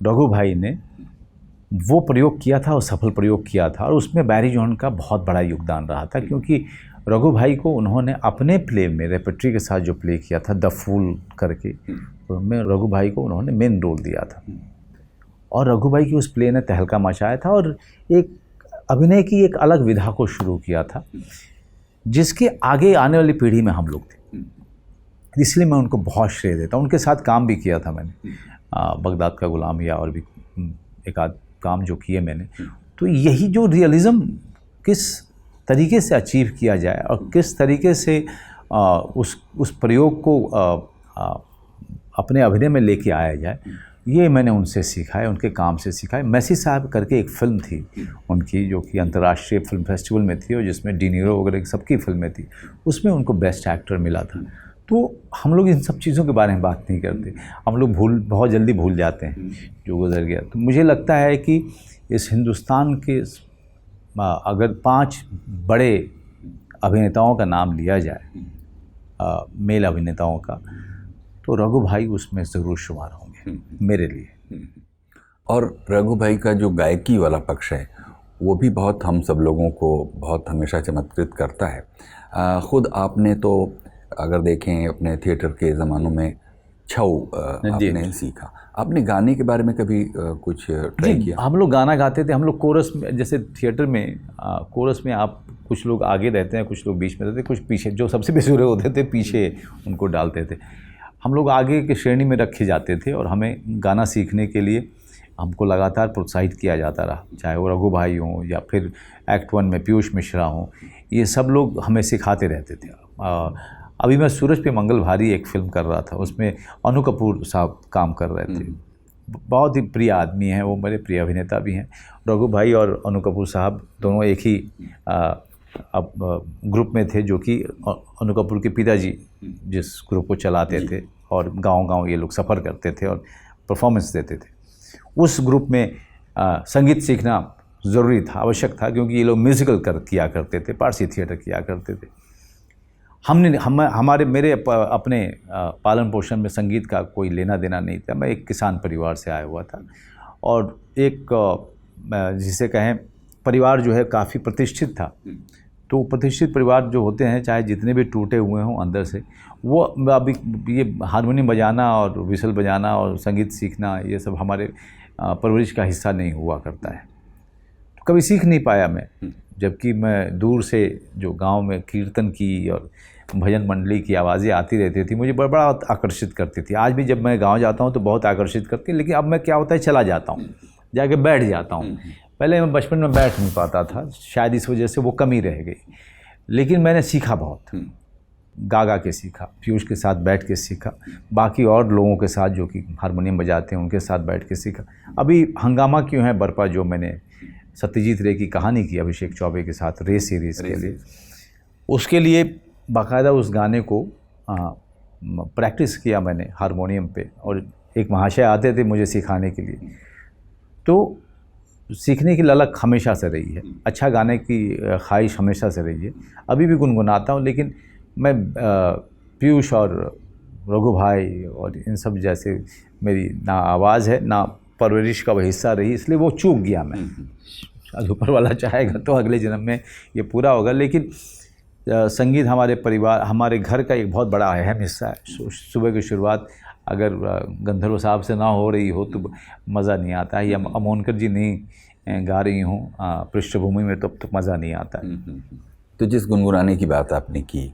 रघु भाई ने वो प्रयोग किया था और सफल प्रयोग किया था, और उसमें बैरी जॉन का बहुत बड़ा योगदान रहा था, क्योंकि रघु भाई को उन्होंने अपने प्ले में रेपेट्री के साथ जो प्ले किया था द फूल करके, तो उसमें रघु भाई को उन्होंने मेन रोल दिया था, और रघु भाई की उस प्ले ने तहलका मचाया था और एक अभिनय की एक अलग विधा को शुरू किया था, जिसके आगे आने वाली पीढ़ी में हम लोग थे। इसलिए मैं उनको बहुत श्रेय देता हूँ। उनके साथ काम भी किया था मैंने, बगदाद का गुलाम या और भी एक आध काम जो किए मैंने। तो यही जो रियलिज़म किस तरीके से अचीव किया जाए और किस तरीके से उस प्रयोग को अपने अभिनय में लेके आया जाए, ये मैंने उनसे सीखा है, उनके काम से सीखा है। मैसी साहब करके एक फ़िल्म थी उनकी, जो कि अंतर्राष्ट्रीय फिल्म फेस्टिवल में थी और जिसमें डी नीरो वगैरह सबकी फिल्में थी, उसमें उनको बेस्ट एक्टर मिला था। तो हम लोग इन सब चीज़ों के बारे में बात नहीं करते, हम लोग बहुत जल्दी भूल जाते हैं जो गुजर गया। तो मुझे लगता है कि इस हिंदुस्तान के अगर 5 बड़े अभिनेताओं का नाम लिया जाए, मेल अभिनेताओं का, तो रघु भाई उसमें ज़रूर शुमार होंगे मेरे लिए। और रघु भाई का जो गायकी वाला पक्ष है वो भी बहुत हम सब लोगों को बहुत हमेशा चमत्कृत करता है। ख़ुद आपने तो अगर देखें अपने थिएटर के ज़मानों में छऊ आपने सीखा, आपने गाने के बारे में कभी कुछ ट्राई किया? हम लोग गाना गाते थे, हम लोग कोरस में, जैसे थिएटर में कोरस में आप कुछ लोग आगे रहते हैं, कुछ लोग बीच में रहते हैं, कुछ पीछे, जो सबसे बेसुरे होते थे पीछे उनको डालते थे। हम लोग आगे के श्रेणी में रखे जाते थे और हमें गाना सीखने के लिए हमको लगातार प्रोत्साहित किया जाता रहा, चाहे वो रघु भाई हों या फिर एक्ट 1 में पीयूष मिश्रा हों, ये सब लोग हमें सिखाते रहते थे। अभी मैं सूरज पे मंगल भारी एक फ़िल्म कर रहा था, उसमें अनु कपूर साहब काम कर रहे थे। बहुत ही प्रिय आदमी हैं वो, मेरे प्रिय अभिनेता भी हैं। रघु भाई और अनु कपूर साहब दोनों एक ही ग्रुप में थे, जो कि अनु कपूर के पिताजी जिस ग्रुप को चलाते थे, और गांव-गांव ये लोग सफ़र करते थे और परफॉर्मेंस देते थे। उस ग्रुप में संगीत सीखना ज़रूरी था, आवश्यक था, क्योंकि ये लोग म्यूज़िकल किया करते थे, पारसी थिएटर किया करते थे। मेरे अपने पालन पोषण में संगीत का कोई लेना देना नहीं था। मैं एक किसान परिवार से आया हुआ था, और एक जिसे कहें परिवार जो है काफ़ी प्रतिष्ठित था। तो प्रतिष्ठित परिवार जो होते हैं, चाहे जितने भी टूटे हुए हों अंदर से, वो अभी ये हारमोनियम बजाना और विशल बजाना और संगीत सीखना, ये सब हमारे परवरिश का हिस्सा नहीं हुआ करता है। तो कभी सीख नहीं पाया मैं, जबकि मैं दूर से जो गांव में कीर्तन की और भजन मंडली की आवाज़ें आती रहती थी, मुझे बड़ा आकर्षित करती थी। आज भी जब मैं गांव जाता हूं तो बहुत आकर्षित करती है, लेकिन अब मैं क्या होता है, चला जाता हूं, जाके बैठ जाता हूं। पहले मैं बचपन में बैठ नहीं पाता था, शायद इस वजह से वो कमी रह गई, लेकिन मैंने सीखा बहुत, गा के सीखा, पीयूष के साथ बैठ के सीखा, बाकी और लोगों के साथ जो कि हारमोनियम बजाते हैं उनके साथ बैठ के सीखा। अभी हंगामा क्यों है बरपा, जो मैंने सत्यजीत रे की कहानी की अभिषेक चौबे के साथ रे सीरीज़ के लिए, उसके लिए बाकायदा उस गाने को प्रैक्टिस किया मैंने हारमोनियम पे, और एक महाशय आते थे मुझे सिखाने के लिए। तो सीखने की ललक हमेशा से रही है, अच्छा गाने की ख्वाहिश हमेशा से रही है। अभी भी गुनगुनाता हूँ, लेकिन मैं पीयूष और रघु भाई और इन सब जैसे मेरी ना आवाज़ है ना परवरिश का वह हिस्सा रही, इसलिए वो चूक गया मैं। ऊपर वाला चाहेगा तो अगले जन्म में ये पूरा होगा। लेकिन संगीत हमारे परिवार, हमारे घर का एक बहुत बड़ा अहम हिस्सा है। सुबह की शुरुआत अगर गंधर्व साहब से ना हो रही हो तो मज़ा नहीं आता है, या अमोनकर जी नहीं गा रही हूँ पृष्ठभूमि में, तब तक मज़ा नहीं आता है। तो जिस गुनगुनाने की बात आपने की,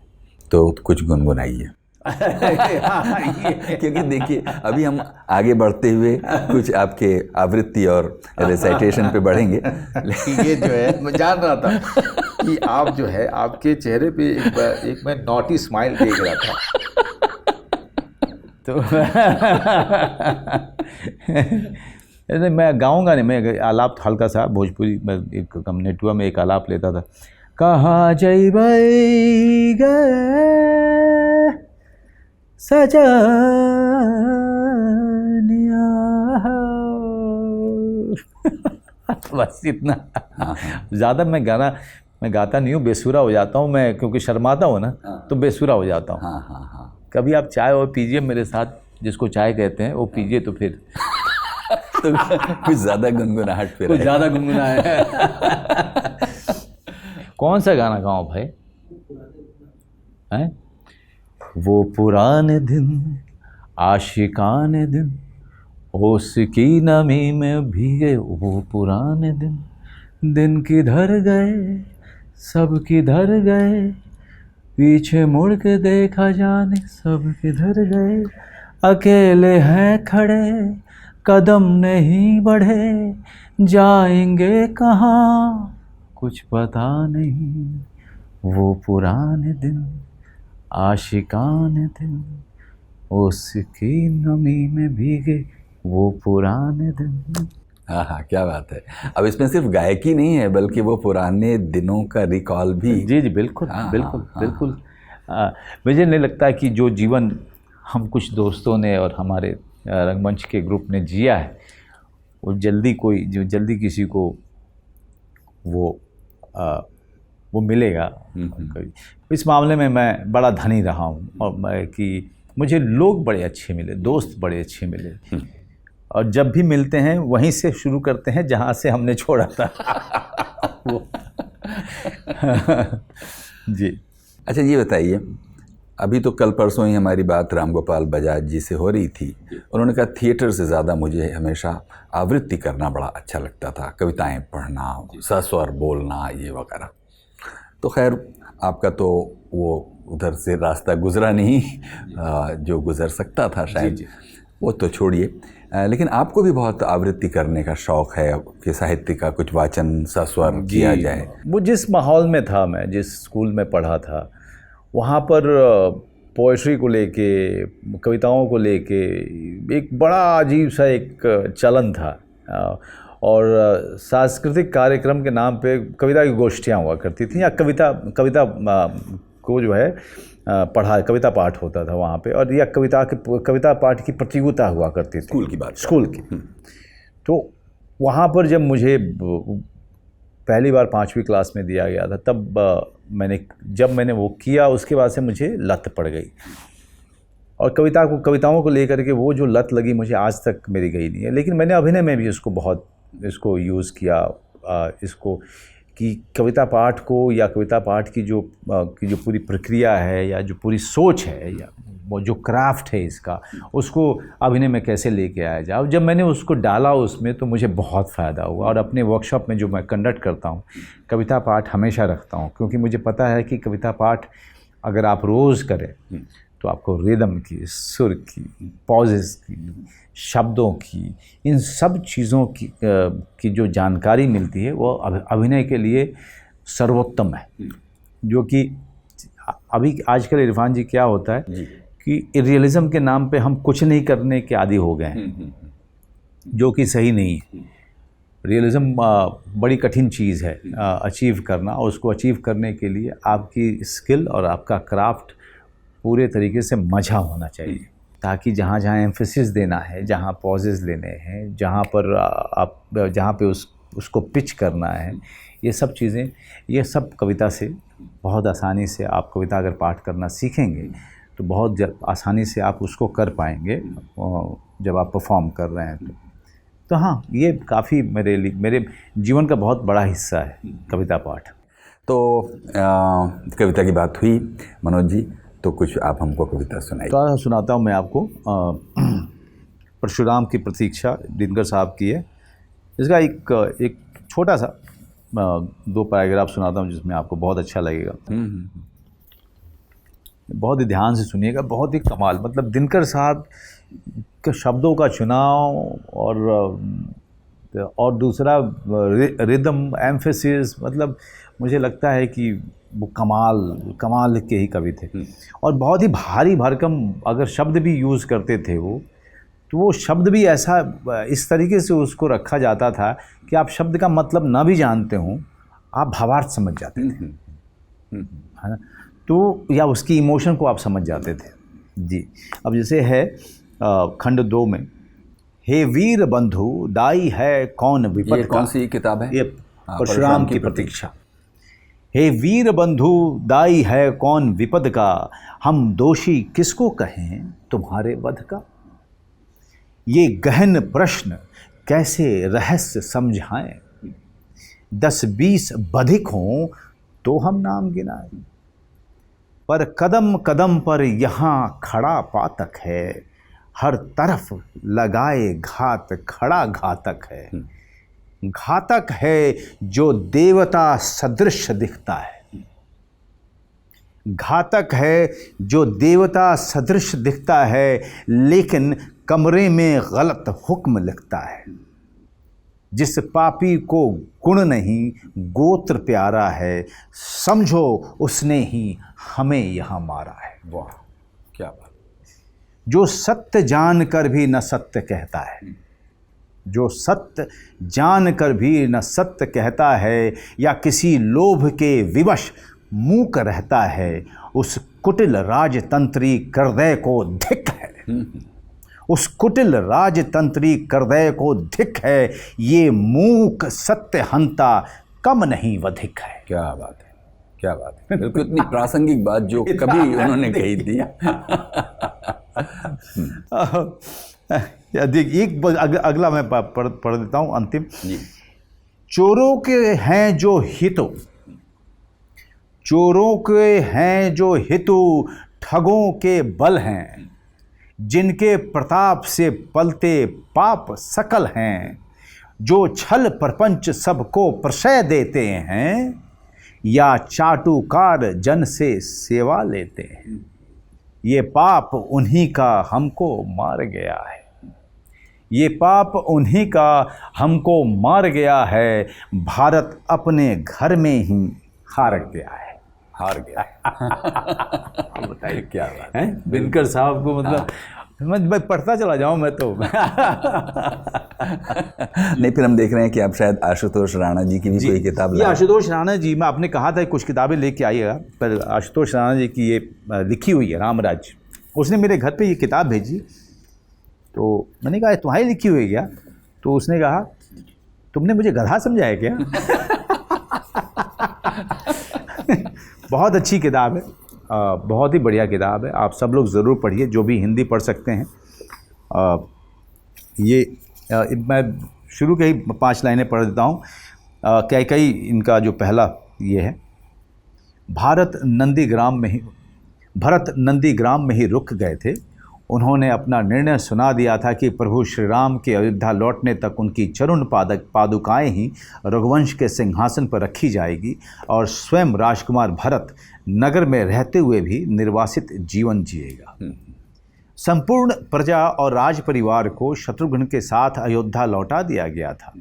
तो कुछ गुनगुनाइए। क्योंकि देखिए अभी हम आगे बढ़ते हुए कुछ आपके आवृत्ति और रिसाइटेशन पे बढ़ेंगे। ये जो है मैं जान रहा था कि आप जो है, आपके चेहरे पे एक मैं नॉटी स्माइल देख रहा था। तो मैं गाऊंगा नहीं, मैं आलाप हल्का सा भोजपुरी में एक नेटुआ में एक आलाप लेता था। कहाँ जइबै गे सजनिया, बस इतना। ज़्यादा मैं गाता नहीं हूँ, बेसुरा हो जाता हूँ मैं, क्योंकि शर्माता हूँ ना, तो बेसुरा हो जाता हूँ। कभी आप चाय और पीजिए मेरे साथ, जिसको चाय कहते हैं वो पीजिए, तो फिर तो कुछ ज़्यादा गुनगुनाहट फिर कुछ ज़्यादा गुनगुना है। कौन सा गाना गाऊँ भाई? हैं? वो पुराने दिन, आशिकाने दिन, उसकी नमी में भीगे वो पुराने दिन, दिन किधर गए सब किधर गए, पीछे मुड़ के देखा जाने सब किधर गए, अकेले हैं खड़े कदम नहीं बढ़े, जाएंगे कहाँ कुछ पता नहीं, वो पुराने दिन, आशिकाने दिन, उसकी नमी में भीगे वो पुराने दिन। हाँ, क्या बात है। अब इसमें सिर्फ गायकी नहीं है, बल्कि वो पुराने दिनों का रिकॉल भी। जी बिल्कुल। बिल्कुल। मुझे नहीं लगता कि जो जीवन हम कुछ दोस्तों ने और हमारे रंगमंच के ग्रुप ने जिया है, वो जल्दी किसी को वो मिलेगा। इस मामले में मैं बड़ा धनी रहा हूँ, और कि मुझे लोग बड़े अच्छे मिले, दोस्त बड़े अच्छे मिले, और जब भी मिलते हैं वहीं से शुरू करते हैं जहाँ से हमने छोड़ा था। जी। अच्छा, ये बताइए, अभी तो कल परसों ही हमारी बात राम गोपाल बजाज जी से हो रही थी। उन्होंने कहा थिएटर से ज़्यादा मुझे हमेशा आवृत्ति करना बड़ा अच्छा लगता था, कविताएं पढ़ना, सस्वर बोलना, ये वगैरह। तो खैर आपका तो वो उधर से रास्ता गुजरा नहीं जो गुजर सकता था शायद। वो तो छोड़िए, लेकिन आपको भी बहुत आवृत्ति करने का शौक़ है कि साहित्य का कुछ वाचन सस्वर किया जाए। वो जिस माहौल में था, मैं जिस स्कूल में पढ़ा था, वहाँ पर पोएट्री को लेके, कविताओं को लेके एक बड़ा अजीब सा एक चलन था, और सांस्कृतिक कार्यक्रम के नाम पे कविता की गोष्ठियाँ हुआ करती थी, या कविता को जो है कविता पाठ होता था वहाँ पे, और या कविता पाठ की प्रतियोगिता हुआ करती थी, स्कूल की। तो वहाँ पर जब मुझे पहली बार 5वीं क्लास में दिया गया था, तब जब मैंने वो किया, उसके बाद से मुझे लत पड़ गई, और कविताओं को लेकर के वो जो लत लगी मुझे आज तक मेरी गई नहीं है। लेकिन मैंने अभिनय में भी इसको यूज़ किया, इसको कि कविता पाठ को, या कविता पाठ की जो पूरी प्रक्रिया है, या जो पूरी सोच है, या वो जो क्राफ्ट है इसका, उसको अभिनय में कैसे लेके आया जाए। जब मैंने उसको डाला उसमें, तो मुझे बहुत फ़ायदा हुआ। और अपने वर्कशॉप में जो मैं कंडक्ट करता हूँ, कविता पाठ हमेशा रखता हूँ, क्योंकि मुझे पता है कि कविता पाठ अगर आप रोज़ करें तो आपको रिदम की, सुर की, पॉजेस की, शब्दों की, इन सब चीज़ों की जो जानकारी मिलती है, वो अभिनय के लिए सर्वोत्तम है। जो कि अभी आजकल इरफान जी क्या होता है कि रियलिज़म के नाम पे हम कुछ नहीं करने के आदी हो गए हैं, जो कि सही नहीं है। रियलिज़म बड़ी कठिन चीज़ है अचीव करना, और उसको अचीव करने के लिए आपकी स्किल और आपका क्राफ्ट पूरे तरीके से मज़ा होना चाहिए, ताकि जहाँ जहाँ एम्फेसिस देना है, जहाँ पॉजेस लेने हैं, जहाँ पे उसको पिच करना है, ये सब चीज़ें, ये सब कविता से बहुत आसानी से आप कविता अगर पाठ करना सीखेंगे तो बहुत आसानी से आप उसको कर पाएंगे जब आप परफॉर्म कर रहे हैं। तो हाँ, ये काफ़ी मेरे जीवन का बहुत बड़ा हिस्सा है कविता पाठ। तो कविता की बात हुई मनोज जी, तो कुछ आप हमको कविता सुनाइए। तो सुनाता हूँ मैं आपको। परशुराम की प्रतीक्षा दिनकर साहब की है। इसका एक छोटा सा 2 पैराग्राफ सुनाता हूँ, जिसमें आपको बहुत अच्छा लगेगा। बहुत ही ध्यान से सुनिएगा, बहुत ही कमाल। मतलब दिनकर साहब के शब्दों का चुनाव, और दूसरा रिदम, एम्फेसिस, मतलब मुझे लगता है कि वो कमाल के ही कवि थे। और बहुत ही भारी भरकम अगर शब्द भी यूज़ करते थे तो वो शब्द भी ऐसा इस तरीके से उसको रखा जाता था कि आप शब्द का मतलब ना भी जानते हों, आप भावार्थ समझ जाते थे, है ना। तो या उसकी इमोशन को आप समझ जाते थे। जी। अब जैसे है खंड 2 में, हे वीर बंधु दाई है कौन विपद ये का। कौन सी किताब है? ये परशुराम की प्रतीक्षा। हे वीर बंधु दाई है कौन विपद का, हम दोषी किसको कहें तुम्हारे वध का। ये गहन प्रश्न कैसे रहस्य समझाएं, 10-20 बधिक हों तो हम नाम गिनाएं। पर कदम कदम पर यहाँ खड़ा पातक है, हर तरफ लगाए घात खड़ा घातक है। घातक है जो देवता सदृश दिखता है, घातक है जो देवता सदृश दिखता है, लेकिन कमरे में गलत हुक्म लिखता है। जिस पापी को गुण नहीं गोत्र प्यारा है, समझो उसने ही हमें यहाँ मारा है। वाह, क्या बात। जो सत्य जानकर भी न सत्य कहता है, जो सत्य जानकर भी न सत्य कहता है, या किसी लोभ के विवश मूक रहता है, उस कुटिल राजतंत्री करदय को धिक् है। उस कुटिल राजतंत्री करदय को धिक् है, ये मूक सत्य हंता कम नहीं वधिक है। क्या बात है, क्या बात है। बिल्कुल इतनी प्रासंगिक बात जो कभी उन्होंने कही थी। एक अगला मैं पढ़ देता हूँ अंतिम। चोरों के हैं जो हितो, चोरों के हैं जो हितु, ठगों के बल हैं, जिनके प्रताप से पलते पाप सकल हैं। जो छल प्रपंच सबको प्रशय देते हैं, या चाटुकार जन से सेवा लेते हैं। ये पाप उन्हीं का हमको मार गया है, ये पाप उन्हीं का हमको मार गया है। भारत अपने घर में ही हार गया है, हार गया। बताइए क्या बात है। दिनकर साहब को मतलब मैं पढ़ता चला जाऊं मैं तो। नहीं, फिर हम देख रहे हैं कि आप शायद आशुतोष राणा जी की भी कोई किताब ये आशुतोष राणा जी, मैं आपने कहा था कुछ किताबें लेके आइएगा, पर आशुतोष राणा जी की ये लिखी हुई है रामराज। उसने मेरे घर पे ये किताब भेजी, तो मैंने कहा तुम्हारी लिखी हुई है क्या? तो उसने कहा तुमने मुझे गधा समझाया क्या? बहुत अच्छी किताब है, बहुत ही बढ़िया किताब है। आप सब लोग ज़रूर पढ़िए, जो भी हिंदी पढ़ सकते हैं। मैं शुरू के ही 5 लाइनें पढ़ देता हूँ। कैकेयी इनका जो पहला ये है। भरत नंदीग्राम में ही रुक गए थे। उन्होंने अपना निर्णय सुना दिया था कि प्रभु श्री राम के अयोध्या लौटने तक उनकी चरण पादुकाएँ ही रघुवंश के सिंहासन पर रखी जाएगी, और स्वयं राजकुमार भरत नगर में रहते हुए भी निर्वासित जीवन जिएगा। संपूर्ण प्रजा और राज परिवार को शत्रुघ्न के साथ अयोध्या लौटा दिया गया था।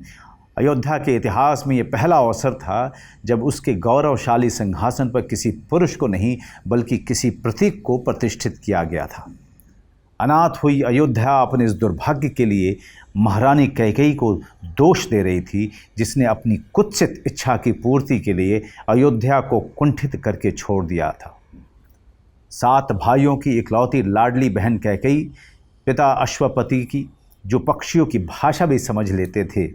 अयोध्या के इतिहास में ये पहला अवसर था जब उसके गौरवशाली सिंहासन पर किसी पुरुष को नहीं बल्कि किसी प्रतीक को प्रतिष्ठित किया गया था। अनाथ हुई अयोध्या अपने इस दुर्भाग्य के लिए महारानी कैकेयी को दोष दे रही थी, जिसने अपनी कुत्सित इच्छा की पूर्ति के लिए अयोध्या को कुंठित करके छोड़ दिया था। 7 भाइयों की इकलौती लाडली बहन कैकेयी, पिता अश्वपति की जो पक्षियों की भाषा भी समझ लेते थे,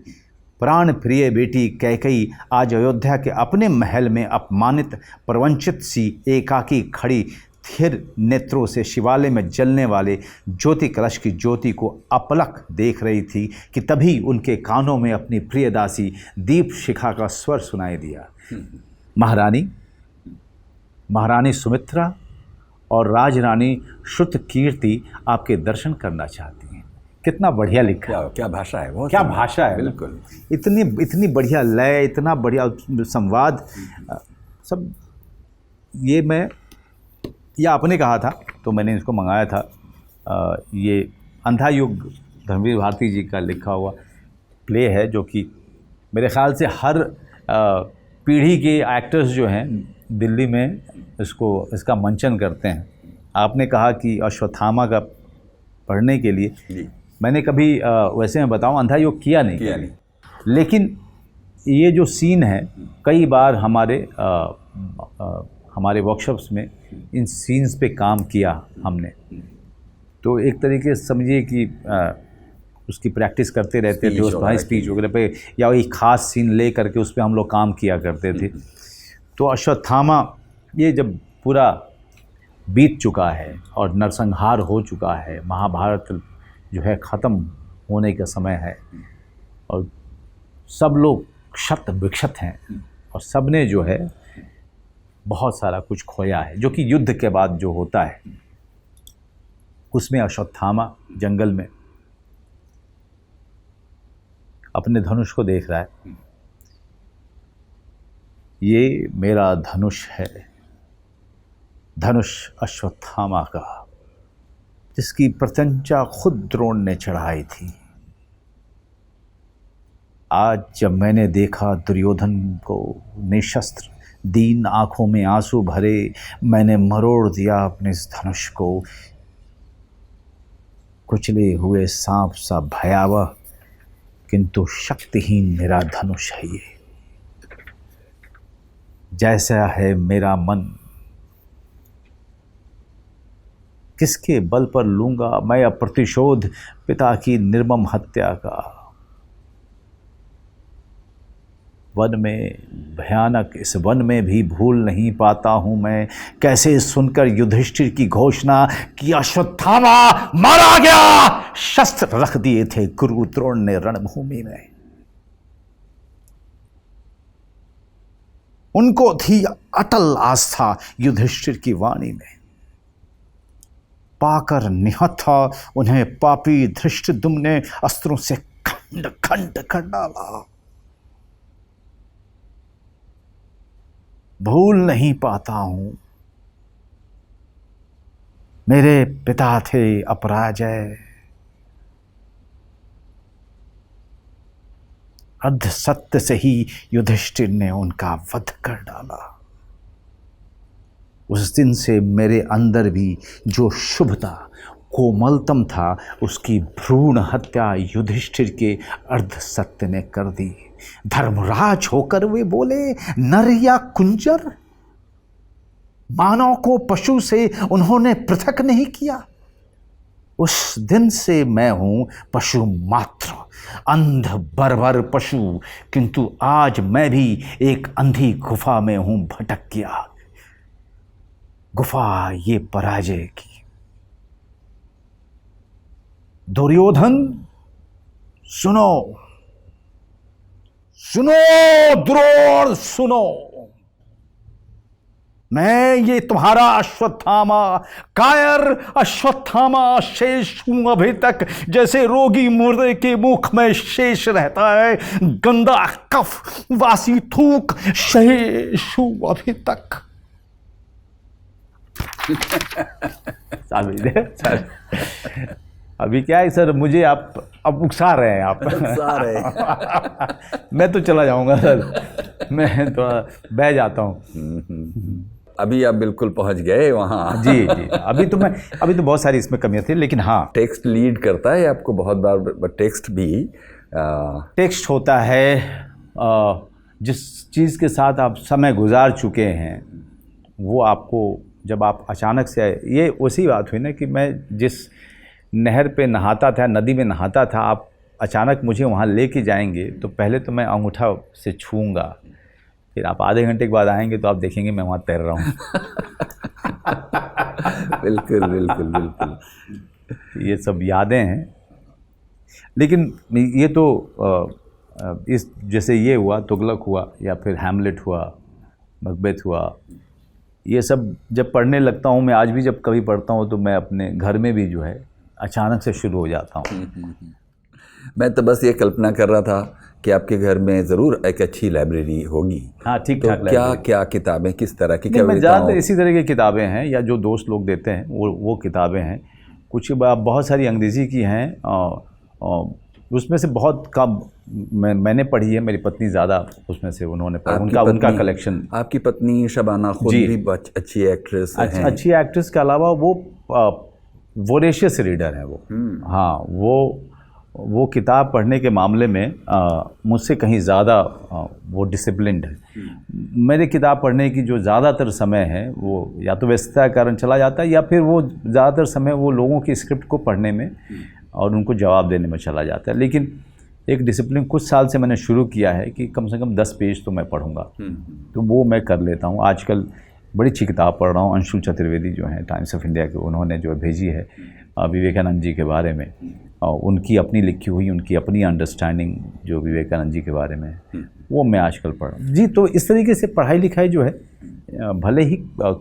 प्राण प्रिय बेटी कैकेयी आज अयोध्या के अपने महल में अपमानित प्रवंचित सी एकाकी खड़ी स्थिर नेत्रों से शिवालय में जलने वाले ज्योति कलश की ज्योति को अपलक देख रही थी कि तभी उनके कानों में अपनी प्रिय दासी दीप शिखा का स्वर सुनाई दिया। महारानी सुमित्रा और राजरानी श्रुतकीर्ति आपके दर्शन करना चाहती हैं। कितना बढ़िया लिखा, क्या भाषा है, बहुत क्या भाषा है। बिल्कुल, इतनी बढ़िया लय, इतना बढ़िया संवाद, सब ये आपने कहा था तो मैंने इसको मंगाया था। ये अंधा युग धर्मवीर भारती जी का लिखा हुआ प्ले है, जो कि मेरे ख्याल से हर पीढ़ी के एक्टर्स जो हैं दिल्ली में इसका मंचन करते हैं। आपने कहा कि अश्वत्थामा का पढ़ने के लिए मैंने कभी वैसे मैं बताऊं अंधा योग किया नहीं, लेकिन ये जो सीन है कई बार हमारे वर्कशॉप्स में इन सीन्स पे काम किया हमने। तो एक तरीके से समझिए कि उसकी प्रैक्टिस करते रहते थे, Speech उस वगैरह स्पीच वगैरह पे या वही खास सीन ले करके उस पर हम लोग काम किया करते थे। तो अश्वत्थामा ये जब पूरा बीत चुका है और नरसंहार हो चुका है, महाभारत जो है ख़त्म होने का समय है और सब लोग क्षत विक्षत हैं और सब ने जो है बहुत सारा कुछ खोया है, जो कि युद्ध के बाद जो होता है उसमें अश्वत्थामा जंगल में अपने धनुष को देख रहा है। ये मेरा धनुष है, धनुष अश्वत्थामा का, जिसकी प्रत्यंचा खुद द्रोण ने चढ़ाई थी। आज जब मैंने देखा दुर्योधन को निशस्त्र, दीन आंखों में आंसू भरे, मैंने मरोड़ दिया अपने इस धनुष को। कुचले हुए सांप सा भयावह किंतु शक्तिहीन मेरा धनुष है ये। जैसा है मेरा मन, किसके बल पर लूंगा मैं अब प्रतिशोध पिता की निर्मम हत्या का। वन में भयानक इस वन में भी भूल नहीं पाता हूं मैं, कैसे सुनकर युधिष्ठिर की घोषणा कि अश्वत्थामा मारा गया, शस्त्र रख दिए थे गुरु द्रोण ने रणभूमि में। उनको थी अटल आस्था युधिष्ठिर की वाणी में। पाकर निहत्था उन्हें पापी धृष्टद्युम्न ने अस्त्रों से खंड खंड कर डाला। भूल नहीं पाता हूं, मेरे पिता थे अपराजय, अर्ध सत्य से ही युधिष्ठिर ने उनका वध कर डाला। उस दिन से मेरे अंदर भी जो शुभता कोमलतम था, उसकी भ्रूण हत्या युधिष्ठिर के अर्ध सत्य ने कर दी। धर्मराज होकर वे बोले, नर या कुंजर, मानव को पशु से उन्होंने पृथक नहीं किया। उस दिन से मैं हूं पशु मात्र, अंध बर्बर पशु, किंतु आज मैं भी एक अंधी गुफा में हूं भटक गया। गुफा ये पराजय की। दुर्योधन सुनो, सुनो द्रोण सुनो, मैं ये तुम्हारा अश्वत्थामा, कायर अश्वत्थामा शेष हूं अभी तक, जैसे रोगी मुर्दे के मुख में शेष रहता है, गंदा कफ वासी थूक शेष हूं अभी तक। अभी क्या है सर, मुझे आप अब उकसा रहे हैं, आप उकसा रहे हैं। मैं तो चला जाऊंगा सर, मैं थोड़ा बह जाता हूँ। अभी आप बिल्कुल पहुंच गए वहाँ। जी जी, अभी तो बहुत सारी इसमें कमियां थी, लेकिन हाँ टेक्स्ट लीड करता है आपको बहुत बार, टेक्स्ट भी टेक्स्ट होता है। जिस चीज़ के साथ आप समय गुजार चुके हैं वो आपको, जब आप अचानक से, ये उसी बात हुई ना कि मैं जिस नहर पे नहाता था, नदी में नहाता था, आप अचानक मुझे वहाँ लेके जाएंगे तो पहले तो मैं अंगूठा से छूऊंगा, फिर आप आधे घंटे के बाद आएंगे तो आप देखेंगे मैं वहाँ तैर रहा हूँ। बिल्कुल बिल्कुल बिल्कुल, ये सब यादें हैं। लेकिन ये तो इस जैसे ये हुआ, तुगलक हुआ, या फिर हैमलेट हुआ, मकबेथ हुआ, ये सब जब पढ़ने लगता हूँ मैं, आज भी जब कभी पढ़ता हूँ तो मैं अपने घर में भी जो है अचानक से शुरू हो जाता हूँ। मैं तो बस ये कल्पना कर रहा था कि आपके घर में ज़रूर एक अच्छी लाइब्रेरी होगी। हाँ, ठीक ठाक। तो क्या क्या किताबें, किस तरह की कविताएं? ज़्यादातर इसी तरह की किताबें हैं, या जो दोस्त लोग देते हैं वो किताबें हैं। कुछ बहुत सारी अंग्रेज़ी की हैं, उसमें से बहुत कम मैंने पढ़ी है, मेरी पत्नी ज़्यादा उसमें से उन्होंने पढ़ा, उनका कलेक्शन। आपकी पत्नी शबाना खुद भी अच्छी एक्ट्रेस हैं। अच्छी एक्ट्रेस के अलावा वो वोरेशियस रीडर है वो। हाँ, वो किताब पढ़ने के मामले में मुझसे कहीं ज़्यादा वो डिसिप्लिन्ड है। मेरे किताब पढ़ने की जो ज़्यादातर समय है वो या तो व्यस्तता के कारण चला जाता है, या फिर वो ज़्यादातर समय वो लोगों की स्क्रिप्ट को पढ़ने में और उनको जवाब देने में चला जाता है। लेकिन एक डिसिप्लिन कुछ साल से मैंने शुरू किया है कि कम से कम 10 पेज तो मैं पढ़ूंगा, तो वो मैं कर लेता हूँ। आजकल बड़ी अच्छी किताब पढ़ रहा हूँ, अंशुल चतुर्वेदी जो हैं टाइम्स ऑफ इंडिया के, उन्होंने जो भेजी है विवेकानंद जी के बारे में, और उनकी अपनी लिखी हुई, उनकी अपनी अंडरस्टैंडिंग जो विवेकानंद जी के बारे में है, वो मैं आजकल पढ़ रहा हूँ जी। तो इस तरीके से पढ़ाई लिखाई जो है भले ही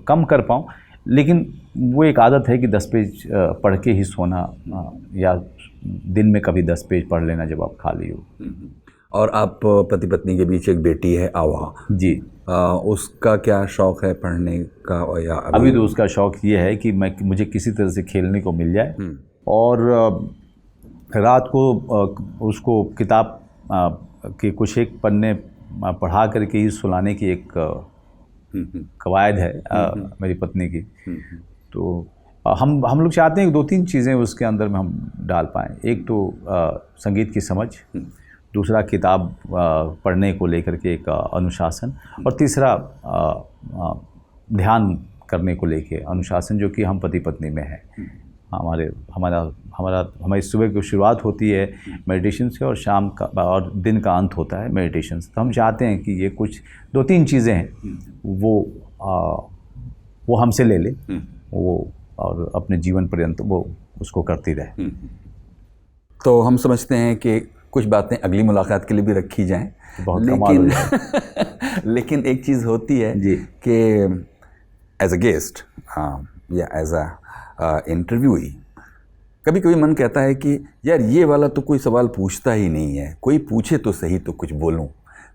कम कर पाऊँ, लेकिन वो एक आदत है कि 10 पेज पढ़ के ही सोना, या दिन में कभी 10 पेज पढ़ लेना जब आप खाली हो। और आप पति पत्नी के बीच एक बेटी है आवा जी, उसका क्या शौक़ है पढ़ने का? और या अभी तो उसका शौक़ ये है कि मुझे किसी तरह से खेलने को मिल जाए, और रात को उसको किताब के कुछ एक पन्ने पढ़ा करके ही सुलाने की एक कवायद है मेरी पत्नी की। तो हम लोग चाहते हैं कि 2-3 चीज़ें उसके अंदर में हम डाल पाएँ। एक तो संगीत की समझ, दूसरा किताब पढ़ने को लेकर के एक अनुशासन, और तीसरा ध्यान करने को लेके अनुशासन, जो कि हम पति पत्नी में है। हमारी सुबह की शुरुआत होती है मेडिटेशन से, और शाम का और दिन का अंत होता है मेडिटेशन से। तो हम चाहते हैं कि ये कुछ 2-3 चीज़ें हैं वो हमसे ले ले, वो और अपने जीवन पर्यंत वो उसको करती रहे। तो हम समझते हैं कि कुछ बातें अगली मुलाकात के लिए भी रखी जाएं, बहुत कमाल हो जाए। लेकिन एक चीज़ होती है जी कि एज अ गेस्ट या एज अ इंटरव्यूई कभी कभी मन कहता है कि यार ये वाला तो कोई सवाल पूछता ही नहीं है, कोई पूछे तो सही तो कुछ बोलूं।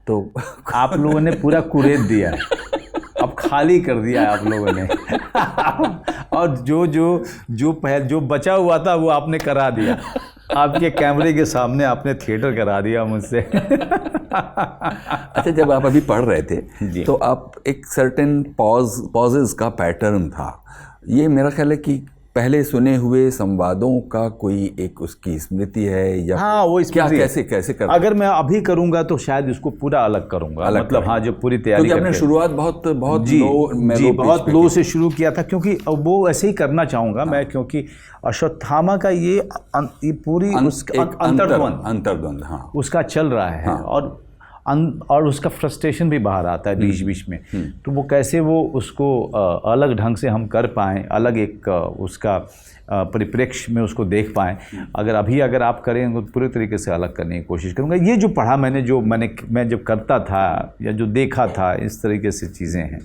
तो आप लोगों ने पूरा कुरेद दिया, अब खाली कर दिया है आप लोगों ने। और जो बचा हुआ था वो आपने करा दिया, आपके कैमरे के सामने आपने थिएटर करा दिया मुझसे। अच्छा, जब आप अभी पढ़ रहे थे तो आप एक सर्टेन पॉजेस का पैटर्न था, ये मेरा ख्याल है कि पहले सुने हुए संवादों का कोई एक उसकी स्मृति है, या हाँ वो क्या कैसे कर? अगर मैं अभी करूंगा तो शायद इसको पूरा अलग करूंगा, मतलब हाँ, जो पूरी तैयारी क्योंकि आपने शुरुआत बहुत बहुत लो से शुरू किया था, क्योंकि वो ऐसे ही करना चाहूंगा मैं, क्योंकि अश्वत्थामा का ये पूरी अंतर्द्वंद हाँ उसका चल रहा है, और उसका फ्रस्ट्रेशन भी बाहर आता है बीच बीच में। तो वो कैसे वो उसको अलग ढंग से हम कर पाएँ, अलग एक उसका परिप्रेक्ष्य में उसको देख पाएँ। अगर आप करें तो पूरे तरीके से अलग करने की कोशिश करूँगा। ये जो पढ़ा मैं जब करता था या जो देखा था, इस तरीके से चीज़ें हैं,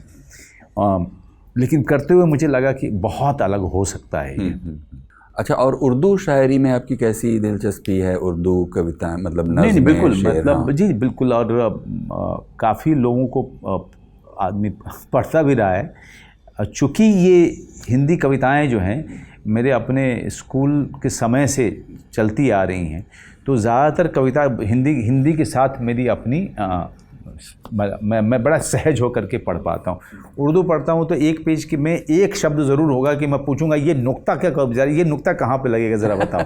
लेकिन करते हुए मुझे लगा कि बहुत अलग हो सकता है ये। अच्छा, और उर्दू शायरी में आपकी कैसी दिलचस्पी है? उर्दू कविता मतलब नहीं बिल्कुल, मतलब जी बिल्कुल, और काफ़ी लोगों को आदमी पढ़ता भी रहा है। चूँकि ये हिंदी कविताएं जो हैं मेरे अपने स्कूल के समय से चलती आ रही हैं, तो ज़्यादातर कविता हिंदी के साथ मेरी अपनी मैं बड़ा सहज होकर के पढ़ पाता हूँ। उर्दू पढ़ता हूँ तो एक पेज की में एक शब्द ज़रूर होगा कि मैं पूछूंगा ये नुक्ता क्या कब जा रही, ये नुक्ता कहाँ पे लगेगा ज़रा बताओ।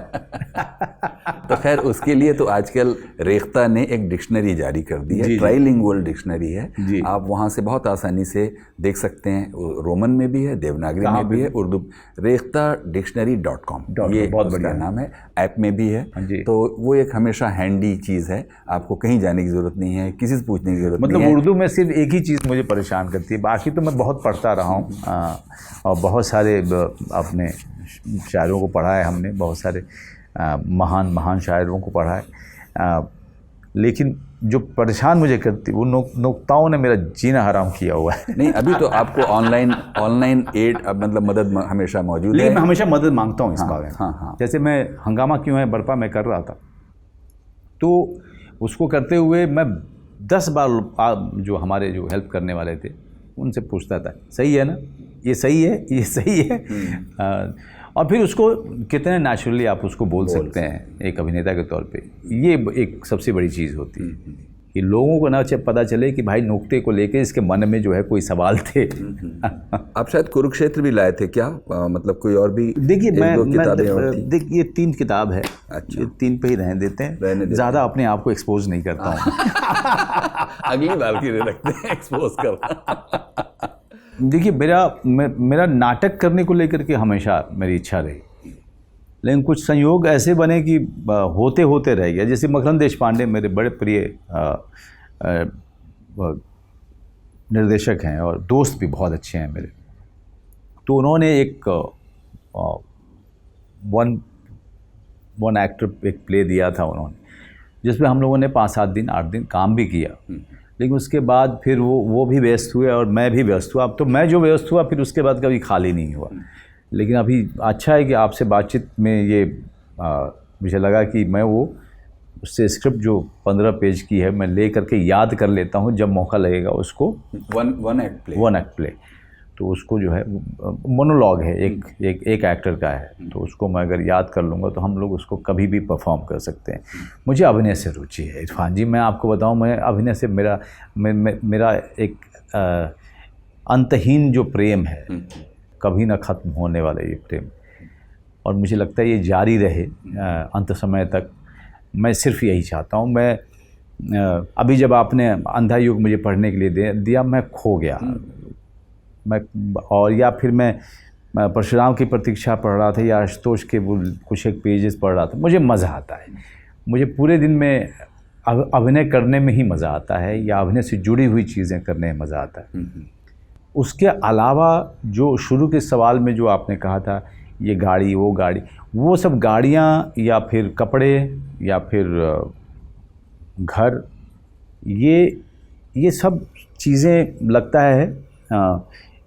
तो खैर उसके लिए तो आजकल रेख्ता ने एक डिक्शनरी जारी कर दी है, ट्राइलिंगुअल डिक्शनरी है, आप वहाँ से बहुत आसानी से देख सकते हैं। रोमन में भी है, देवनागरी में भी है, उर्दू rekhta-dictionary.com ये बहुत बढ़िया नाम है। ऐप में भी है, तो वो एक हमेशा हैंडी चीज़ है, आपको कहीं जाने की ज़रूरत नहीं है, किसी से पूछने की ज़रूरत नहीं है। मतलब उर्दू में सिर्फ एक ही चीज़ मुझे परेशान करती है, बाकी तो मैं बहुत पढ़ता रहा हूँ, और बहुत सारे अपने शायरों को पढ़ा है हमने, बहुत सारे महान शायरों को पढ़ा है, लेकिन जो परेशान मुझे करती वो नुक्ताओं ने मेरा जीना हराम किया हुआ है। नहीं, अभी तो आपको ऑनलाइन एड मतलब मदद हमेशा मौजूद है, लेकिन मैं हमेशा मदद मांगता हूँ इस बारे में। हाँ। जैसे मैं हंगामा क्यों है बरपा में कर रहा था, तो उसको करते हुए मैं 10 बार जो हमारे जो हेल्प करने वाले थे उनसे पूछता था, सही है ना, ये सही है, ये सही है, और फिर उसको कितने नेचुरली आप उसको बोल सकते हैं एक अभिनेता के तौर पे। ये एक सबसे बड़ी चीज़ होती है कि लोगों को ना पता चले कि भाई नुक्ते को लेके इसके मन में जो है कोई सवाल थे। आप शायद कुरुक्षेत्र भी लाए थे क्या? मतलब कोई और भी? देखिए देखिए 3 किताब है। अच्छा, ये 3 पे ही रहने देते हैं, ज़्यादा अपने आप को एक्सपोज नहीं करता हूँ। अगली बार के लिए रखते हैं एक्सपोज करना। देखिए मेरा नाटक करने को लेकर के हमेशा मेरी इच्छा रही, लेकिन कुछ संयोग ऐसे बने कि होते होते रह गया। जैसे मकरंद देशपांडे मेरे बड़े प्रिय निर्देशक हैं और दोस्त भी बहुत अच्छे हैं मेरे। तो उन्होंने एक वन एक्टर एक प्ले दिया था उन्होंने, जिसमें हम लोगों ने 5-7 दिन 8 दिन काम भी किया। लेकिन उसके बाद फिर वो भी व्यस्त हुए और मैं भी व्यस्त हुआ। अब तो मैं जो व्यस्त हुआ फिर उसके बाद कभी खाली नहीं हुआ। लेकिन अभी अच्छा है कि आपसे बातचीत में ये मुझे लगा कि मैं वो उससे स्क्रिप्ट जो 15 पेज की है मैं ले करके याद कर लेता हूँ जब मौका लगेगा उसको। वन एक्ट प्ले तो उसको जो है मोनोलॉग है, एक एक्टर का है, तो उसको मैं अगर याद कर लूँगा तो हम लोग उसको कभी भी परफॉर्म कर सकते हैं। मुझे अभिनय से रुचि है इरफान जी, मैं आपको बताऊँ, मैं अभिनय से मेरा एक अंतहीन जो प्रेम है, कभी ना ख़त्म होने वाला ये प्रेम, और मुझे लगता है ये जारी रहे अंत समय तक। मैं सिर्फ यही चाहता हूँ। मैं अभी जब आपने अंधा युग मुझे पढ़ने के लिए दिया, मैं खो गया। मैं और या फिर मैं परशुराम की प्रतीक्षा पढ़ रहा था या आशुतोष के वो कुछ एक पेजेस पढ़ रहा था। मुझे मज़ा आता है, मुझे पूरे दिन में अभिनय करने में ही मज़ा आता है, या अभिनय से जुड़ी हुई चीज़ें करने में मज़ा आता है। उसके अलावा जो शुरू के सवाल में जो आपने कहा था, ये गाड़ी वो गाड़ी, वो सब गाड़ियाँ या फिर कपड़े या फिर घर, ये सब चीज़ें लगता है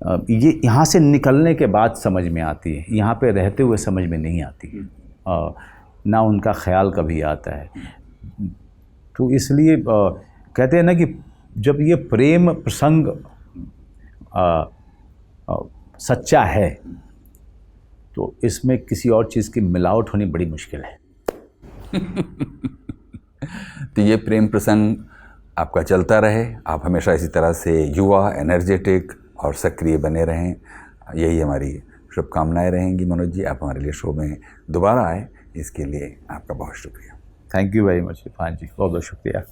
ये यहाँ से निकलने के बाद समझ में आती है, यहाँ पे रहते हुए समझ में नहीं आती है, ना उनका ख्याल कभी आता है। तो इसलिए कहते हैं ना कि जब ये प्रेम प्रसंग सच्चा है तो इसमें किसी और चीज़ की मिलावट होनी बड़ी मुश्किल है। तो ये प्रेम प्रसंग आपका चलता रहे, आप हमेशा इसी तरह से युवा, एनर्जेटिक और सक्रिय बने रहें, यही हमारी शुभकामनाएं रहेंगी। मनोज जी, आप हमारे लिए शो में दोबारा आए, इसके लिए आपका बहुत शुक्रिया। Thank you very much Irfan ji, बहुत बहुत शुक्रिया।